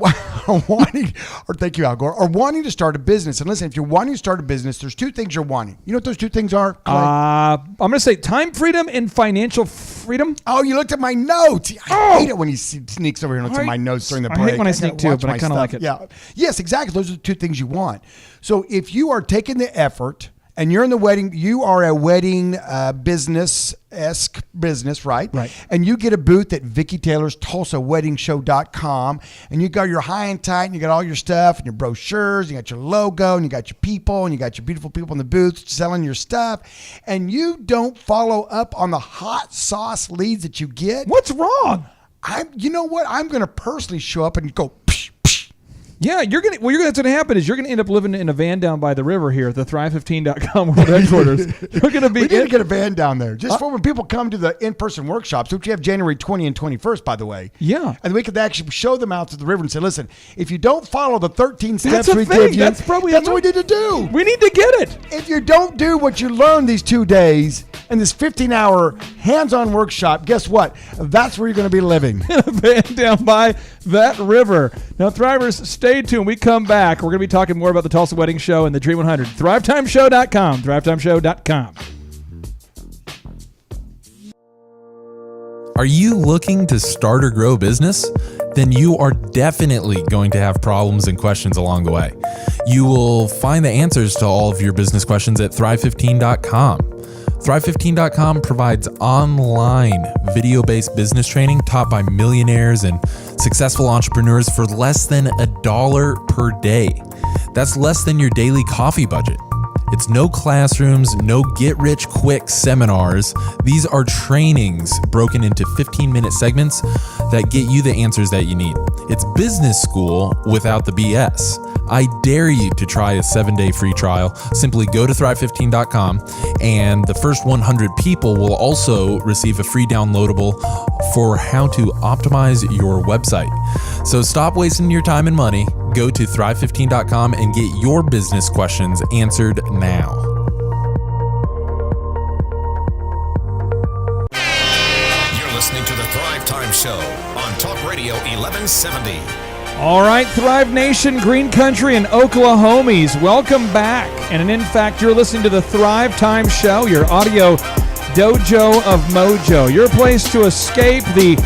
Speaker 2: thank you, Al Gore, are wanting to start a business. And listen, if you're wanting to start a business, there's 2 things you're wanting. You know what those 2 things are, Clay?
Speaker 3: I'm going to say time freedom and financial freedom.
Speaker 2: Oh, you looked at my notes. I hate it when he sneaks over here and looks at my notes during the break.
Speaker 3: I hate when I sneak too, but I kind of like it.
Speaker 2: Yeah. Yes, exactly. Those are the 2 things you want. So if you are taking the effort and you're in the wedding, you are a wedding business-esque business, right?
Speaker 3: Right.
Speaker 2: And you get a booth at Vicky Taylor's TulsaWeddingShow.com, and you got your high and tight, and you got all your stuff, and your brochures, you got your logo, and you got your people, and you got your beautiful people in the booth selling your stuff, and you don't follow up on the hot sauce leads that you get.
Speaker 3: What's wrong?
Speaker 2: You know what? I'm going to personally show up and go, psh, psh.
Speaker 3: Yeah, what's going to happen is you're going to end up living in a van down by the river here at the Thrive15.com world headquarters. You're going to be.
Speaker 2: We need to get a van down there just for when people come to the in-person workshops, which we have January 20 and 21st, by the way.
Speaker 3: Yeah,
Speaker 2: and we could actually show them out to the river and say, "Listen, if you don't follow the 13 steps
Speaker 3: we
Speaker 2: give you,
Speaker 3: that's what we
Speaker 2: need to do.
Speaker 3: We need to get it.
Speaker 2: If you don't do what you learned these 2 days in this 15-hour hands-on workshop, guess what? That's where you're going to be living
Speaker 3: in a van down by that river." Now, Thrivers, stay tuned. We come back. We're going to be talking more about the Tulsa Wedding Show and the Dream 100. Thrivetimeshow.com. Thrivetimeshow.com.
Speaker 6: Are you looking to start or grow a business? Then you are definitely going to have problems and questions along the way. You will find the answers to all of your business questions at Thrive15.com. Thrive15.com provides online video-based business training taught by millionaires and successful entrepreneurs for less than $1 per day. That's less than your daily coffee budget. It's no classrooms, no get-rich-quick seminars. These are trainings broken into 15-minute segments that get you the answers that you need. It's business school without the BS. I dare you to try a 7-day free trial. Simply go to Thrive15.com, and the first 100 people will also receive a free downloadable for how to optimize your website. So stop wasting your time and money. Go to Thrive15.com and get your business questions answered now.
Speaker 1: You're listening to the Thrive Time Show on Talk Radio 1170.
Speaker 3: All right, Thrive Nation, Green Country, and Oklahomies, welcome back. And in fact, you're listening to the Thrivetime Show, your audio dojo of mojo, your place to escape the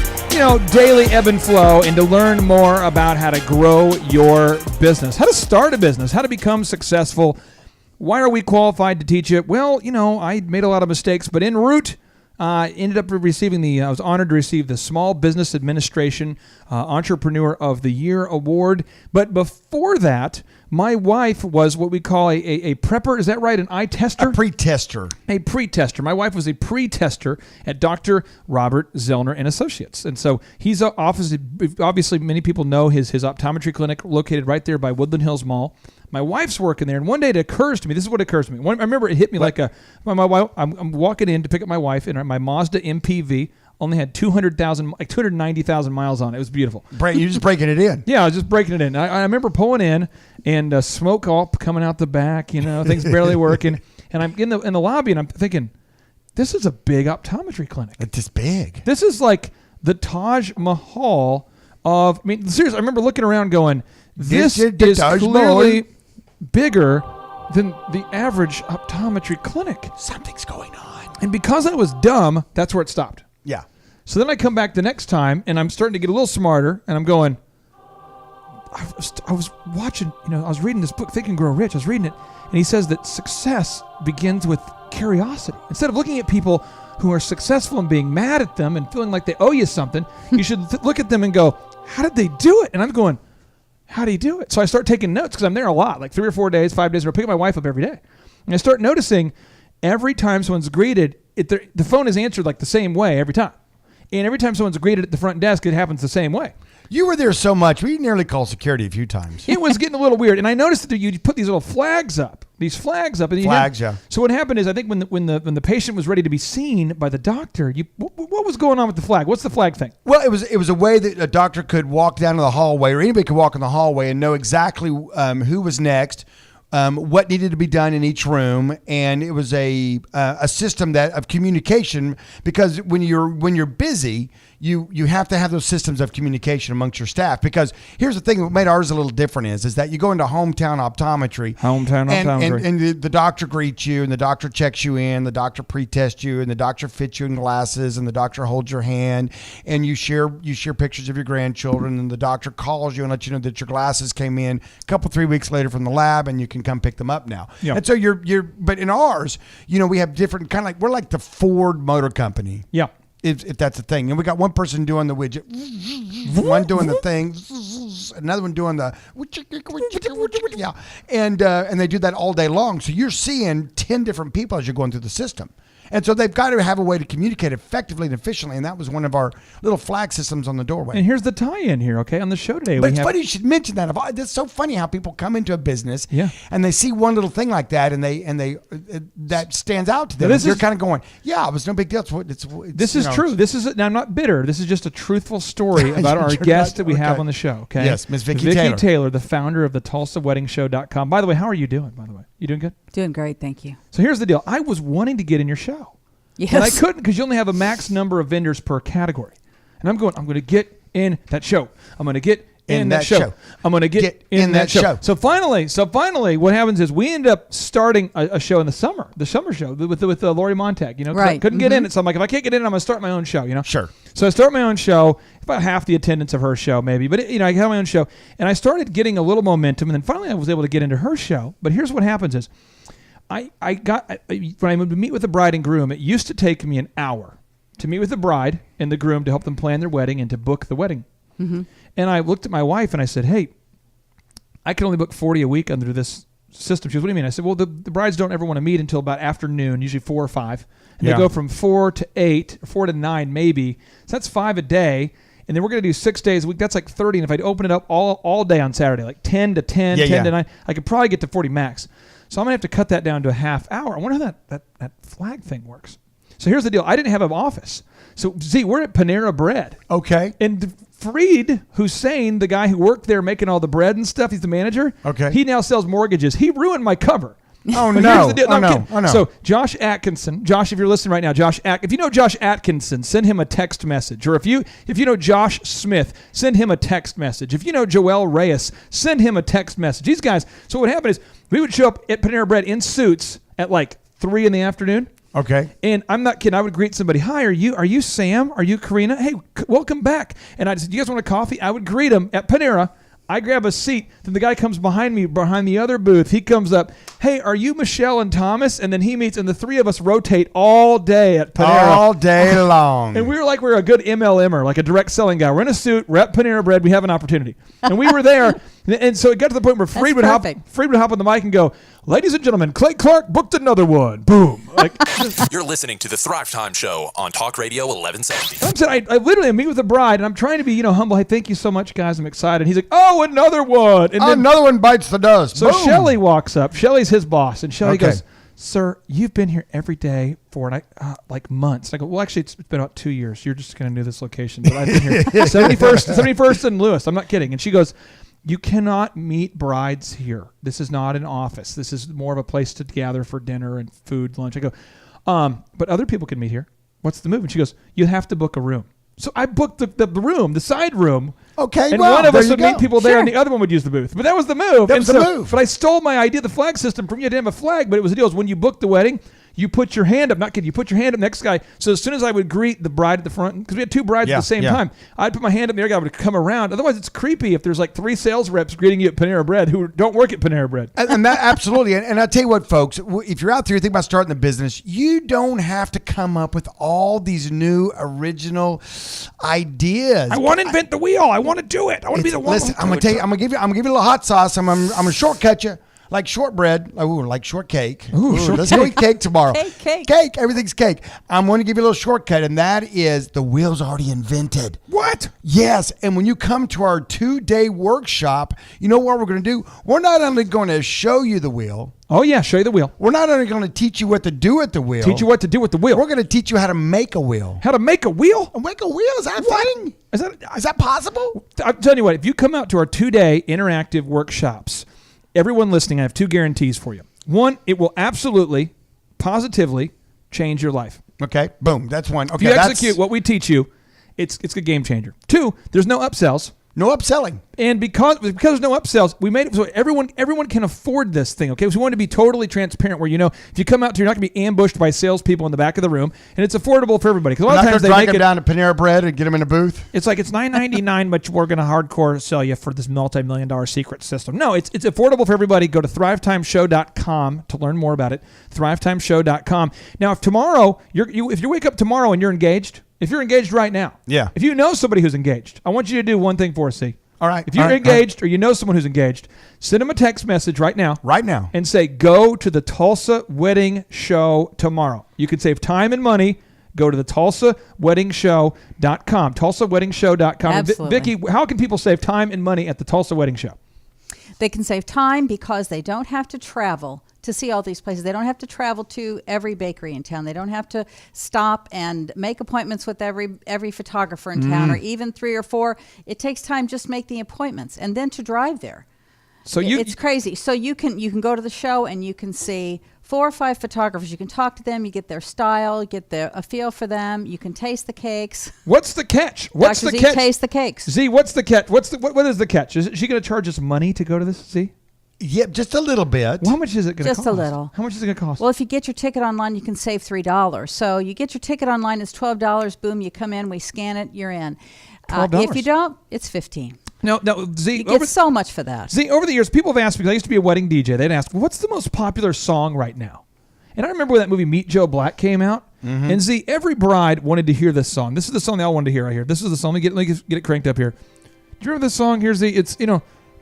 Speaker 3: daily ebb and flow and to learn more about how to grow your business, how to start a business, how to become successful. Why are we qualified to teach it? Well, I made a lot of mistakes, but en route, ended up receiving I was honored to receive the Small Business Administration Entrepreneur of the Year Award. But before that, my wife was what we call a prepper. Is that right? An eye tester?
Speaker 2: A pre-tester.
Speaker 3: A pre-tester. My wife was a pre-tester at Dr. Robert Zoellner and Associates. And so he's obviously many people know his optometry clinic located right there by Woodland Hills Mall. My wife's working there, and one day it occurs to me. This is what occurs to me. I remember it hit me like my wife. I'm walking in to pick up my wife, and my Mazda MPV only had 290,000 miles on it. It was beautiful.
Speaker 2: You're just breaking it in.
Speaker 3: Yeah, I was just breaking it in. I remember pulling in, and smoke all coming out the back. Things barely working, and I'm in the lobby, and I'm thinking, this is a big optometry clinic.
Speaker 2: It's just big.
Speaker 3: This is like the Taj Mahal of. I mean, seriously, I remember looking around, going, "This is clearly bigger than the average optometry clinic.
Speaker 2: Something's going on."
Speaker 3: And because I was dumb, that's where it stopped.
Speaker 2: Yeah.
Speaker 3: So then I come back the next time, and I'm starting to get a little smarter, and I'm going, I was watching, I was reading this book, Think and Grow Rich. I was reading it, and he says that success begins with curiosity. Instead of looking at people who are successful and being mad at them and feeling like they owe you something, you should look at them and go, how did they do it? And I'm going, how do you do it? So I start taking notes because I'm there a lot, like 3 or 4 days, 5 days, and I'll pick my wife up every day. And I start noticing every time someone's greeted, the phone is answered like the same way every time. And every time someone's greeted at the front desk, it happens the same way.
Speaker 2: You were there so much, we nearly called security a few times.
Speaker 3: It was getting a little weird. And I noticed that you put these little flags up. And
Speaker 2: yeah.
Speaker 3: So what happened is, I think when the patient was ready to be seen by the doctor, what was going on with the flag? What's the flag thing?
Speaker 2: Well, it was a way that a doctor could walk down to the hallway, or anybody could walk in the hallway and know exactly who was next, what needed to be done in each room, and it was a system of communication, because when you're busy, you have to have those systems of communication amongst your staff. Because here's the thing that made ours a little different is that you go into hometown optometry, and the doctor greets you, and the doctor checks you in, the doctor pre-tests you, and the doctor fits you in glasses, and the doctor holds your hand, and you share pictures of your grandchildren, and the doctor calls you and lets you know that your glasses came in a couple 3 weeks later from the lab, and you can come pick them up now. Yep. And so but in ours, we have different kind of like, we're like the Ford Motor Company.
Speaker 3: Yeah.
Speaker 2: If that's a thing. And we got one person doing the widget, one doing the thing, another one doing the yeah. And they do that all day long. So you're seeing 10 different people as you're going through the system. And so they've got to have a way to communicate effectively and efficiently, and that was one of our little flag systems on the doorway.
Speaker 3: And here's the tie-in here, okay, on the show today.
Speaker 2: But it's funny you should mention that. It's so funny how people come into a business, and they see one little thing like that, and they that stands out to them. You're kind of going, yeah, it was no big deal.
Speaker 3: This is true. Now, I'm not bitter. This is just a truthful story about our guest that we have on the show, okay?
Speaker 2: Yes, Miss Vicki
Speaker 3: Taylor, the founder of the TulsaWeddingShow.com. By the way, how are you doing, by the way? You doing good?
Speaker 7: Doing great, thank you.
Speaker 3: So here's the deal. I was wanting to get in your show.
Speaker 7: Yes.
Speaker 3: And I couldn't, because you only have a max number of vendors per category. And I'm going to get in that show. I'm going to get in that show. I'm going to get in that show. So finally, what happens is we end up starting a show in the summer show with Lori Montag.
Speaker 7: Right.
Speaker 3: Couldn't get in it. So I'm like, if I can't get in, I'm going to start my own show.
Speaker 2: Sure.
Speaker 3: So I start my own show, about half the attendance of her show maybe, but I have my own show, and I started getting a little momentum, and then finally I was able to get into her show. But here's what happens is, when I would meet with the bride and groom, it used to take me an hour to meet with the bride and the groom to help them plan their wedding and to book the wedding. Mm-hmm. And I looked at my wife and I said, hey, I can only book 40 a week under this system. She goes, what do you mean? I said, well, the brides don't ever want to meet until about afternoon, usually 4 or 5. And they go from 4 to 8, or 4 to 9 maybe. So that's 5 a day. And then we're going to do 6 days a week. That's like 30. And if I'd open it up all day on Saturday, like 10 to 10, 10 to 9, I could probably get to 40 max. So I'm going to have to cut that down to a half hour. I wonder how that flag thing works. So here's the deal. I didn't have an office. So, see, we're at Panera Bread.
Speaker 2: Okay.
Speaker 3: And Fareed Hussein, the guy who worked there making all the bread and stuff, he's the manager.
Speaker 2: Okay.
Speaker 3: He now sells mortgages. He ruined my cover.
Speaker 2: Oh,
Speaker 3: But
Speaker 2: no.
Speaker 3: here's the deal.
Speaker 2: Oh,
Speaker 3: I'm
Speaker 2: no.
Speaker 3: kidding.
Speaker 2: Oh, no.
Speaker 3: So Josh Atkinson, Josh, if you're listening right now, if you know Josh Atkinson, send him a text message. Or if you know Josh Smith, send him a text message. If you know Joel Reyes, send him a text message. These guys. So what happened is we would show up at Panera Bread in suits at like 3 in the afternoon.
Speaker 2: Okay.
Speaker 3: And I'm not kidding. I would greet somebody. Hi, are you Sam? Are you Karina? Hey, welcome back. And I said, do you guys want a coffee? I would greet them at Panera. I grab a seat. Then the guy comes behind me, behind the other booth. He comes up. Hey, are you Michelle and Thomas? And then he meets, and the three of us rotate all day at Panera.
Speaker 2: All day long.
Speaker 3: And we were like we're a good MLMer, like a direct selling guy. We're in a suit. We're at Panera Bread. We have an opportunity. And we were there. And so it got to the point where Freed would hop on the mic and go, ladies and gentlemen, Clay Clark booked another one. Boom. Like,
Speaker 1: You're listening to the Thrivetime Show on Talk Radio 1170.
Speaker 3: I'm saying I literally meet with a bride, and I'm trying to be, humble. Hey, thank you so much, guys. I'm excited. He's like, oh, another one. And then,
Speaker 2: another one bites the dust.
Speaker 3: So
Speaker 2: Boom.
Speaker 3: Shelly walks up. Shelly's his boss, and Shelly goes, sir, you've been here every day for like months. And I go, well, actually, it's been about 2 years. You're just going to know this location. But I've been here 71st and Lewis. I'm not kidding. And she goes, you cannot meet brides here. This is not an office. This is more of a place to gather for dinner and food, lunch. I go, but other people can meet here. What's the move? And she goes, you have to book a room. So I booked the room, the side room.
Speaker 2: Okay,
Speaker 3: and
Speaker 2: well,
Speaker 3: one of us would
Speaker 2: go.
Speaker 3: meet people there, and the other one would use the booth. But that was the move.
Speaker 2: That was the move.
Speaker 3: But I stole my idea, the flag system from you. I didn't have a flag, but it was the deal. Is when you book the wedding, you put your hand up. Not kidding. You put your hand up next guy. So as soon as I would greet the bride at the front, because we had two brides at the same time, I'd put my hand up, and the other guy would come around. Otherwise, it's creepy if there's like 3 sales reps greeting you at Panera Bread who don't work at Panera Bread.
Speaker 2: And that absolutely. And I tell you what, folks, if you're out there thinking about starting the business, you don't have to come up with all these new original ideas.
Speaker 3: I want to invent the wheel. I want to do it. I want to be the one.
Speaker 2: Listen, I'm gonna tell you. I'm gonna give you a little hot sauce. I'm gonna shortcut you. Like shortbread, like shortcake. Let's go eat cake tomorrow. Cake. Everything's cake. I'm going to give you a little shortcut, and that is the wheel's already invented.
Speaker 3: What?
Speaker 2: Yes, and when you come to our 2-day workshop, you know what we're going to do? We're not only going to show you the wheel.
Speaker 3: Oh, yeah, show you the wheel.
Speaker 2: We're not only going to teach you what to do with the wheel.
Speaker 3: Teach you what to do with the wheel.
Speaker 2: We're going to teach you how to make a wheel.
Speaker 3: How to make a wheel?
Speaker 2: Make a wheel? Is that a thing? Is that possible?
Speaker 3: I'm telling you what, if you come out to our 2-day interactive workshops, everyone listening, I have 2 guarantees for you. 1, it will absolutely, positively change your life.
Speaker 2: Okay, boom, that's one. Okay,
Speaker 3: if you execute what we teach you, it's a game changer. 2, there's no upsells.
Speaker 2: No upselling.
Speaker 3: And because there's no upsells, we made it so everyone can afford this thing, okay? So we want to be totally transparent where, if you come out to, you're not going to be ambushed by salespeople in the back of the room, and it's affordable for everybody. Because a lot of times they make it
Speaker 2: down to Panera Bread and get them in a booth.
Speaker 3: It's like it's $9.99, but we're going to hardcore sell you for this multi-million-dollar secret system. No, it's affordable for everybody. Go to thrivetimeshow.com to learn more about it. Thrivetimeshow.com. Now, if tomorrow if you wake up tomorrow and you're engaged. If you're engaged right now, if you know somebody who's engaged, I want you to do one thing for us, C.
Speaker 2: All right.
Speaker 3: If you're engaged or you know someone who's engaged, send them a text message right now.
Speaker 2: Right now. And
Speaker 3: say, go to the Tulsa Wedding Show tomorrow. You can save time and money. Go to the TulsaWeddingShow.com. TulsaWeddingShow.com.
Speaker 7: Absolutely.
Speaker 3: Vicki, how can people save time and money at the Tulsa Wedding Show?
Speaker 7: They can save time because they don't have to travel to see all these places. They don't have to travel to every bakery in town. They don't have to stop and make appointments with every photographer in town, or even 3 or 4. It takes time just to make the appointments and then to drive there. So it's crazy. So you can go to the show and you can see 4 or 5 photographers. You can talk to them. You get their style. You get a feel for them. You can taste the cakes.
Speaker 3: What's the catch? What's
Speaker 7: Dr.
Speaker 3: the
Speaker 7: Z
Speaker 3: catch?
Speaker 7: Taste the cakes.
Speaker 3: Z, what's the catch? What is the catch? Is she going to charge us money to go to this? Z?
Speaker 2: Yeah, just a little bit.
Speaker 3: Well, how much is it going to cost?
Speaker 7: Just a little.
Speaker 3: How much is it going to cost?
Speaker 7: Well, if you get your ticket online, you can save $3. So you get your ticket online, it's $12. Boom, you come in, we scan it, you're in.
Speaker 3: $12.
Speaker 7: If you don't, it's $15.
Speaker 3: No, Z.
Speaker 7: You get so much for that.
Speaker 3: Z, over the years, people have asked me, because I used to be a wedding DJ, they'd ask, what's the most popular song right now? And I remember when that movie Meet Joe Black came out. Mm-hmm. And Z, every bride wanted to hear this song. This is the song they all wanted to hear right here. This is the song. Let me get it cranked up here. Do you remember this song here, Z? It's,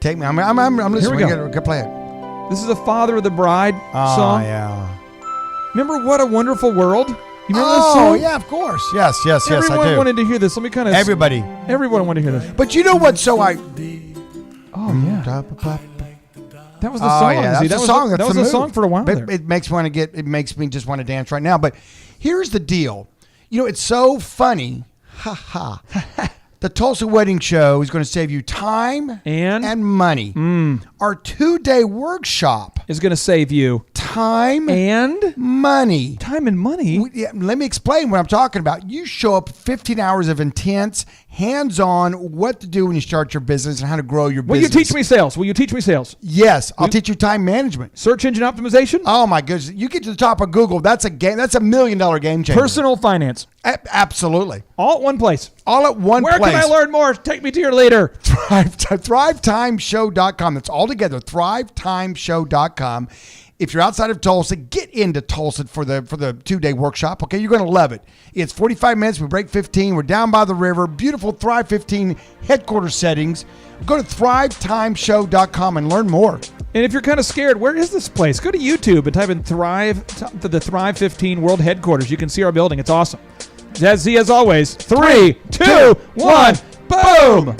Speaker 2: Take me. I'm listening.
Speaker 3: Here we go.
Speaker 2: Go play it.
Speaker 3: This is the Father of the Bride song.
Speaker 2: Oh, yeah.
Speaker 3: Remember What a Wonderful World? You remember this
Speaker 2: Oh,
Speaker 3: song?
Speaker 2: yeah, of course. Yes, I do.
Speaker 3: Everyone wanted to hear this. Let me kind of... Everyone wanted to hear this.
Speaker 2: But you know what?
Speaker 3: Oh, yeah. That was the song.
Speaker 2: Oh, yeah, that's the song.
Speaker 3: That was the song for a while there.
Speaker 2: It makes me just want to dance right now. But here's the deal. It's so funny. Ha ha. The Tulsa Wedding Show is going to save you time and money. Our 2-day workshop
Speaker 3: is going to save you
Speaker 2: time
Speaker 3: and
Speaker 2: money.
Speaker 3: Time and money?
Speaker 2: Let me explain what I'm talking about. You show up 15 hours of intense, hands-on, what to do when you start your business and how to grow your business.
Speaker 3: Will you teach me sales? Will you teach me sales?
Speaker 2: Yes, I'll teach you time management.
Speaker 3: Search engine optimization?
Speaker 2: Oh my goodness. You get to the top of Google, that's a $1 million game changer.
Speaker 3: Personal finance.
Speaker 2: Absolutely.
Speaker 3: All at one place.
Speaker 2: All at one place.
Speaker 3: Where can I learn more? Take me to your leader.
Speaker 2: Thrivetimeshow.com. That's all together. Thrivetimeshow.com. If you're outside of Tulsa, get into Tulsa for the 2-day workshop. Okay, you're going to love it. It's 45 minutes. We break 15. We're down by the river. Beautiful Thrive 15 headquarters settings. Go to thrivetimeshow.com and learn more.
Speaker 3: And if you're kind of scared, where is this place? Go to YouTube and type in the Thrive 15 World Headquarters. You can see our building. It's awesome. As always, 3, 2, 1, boom!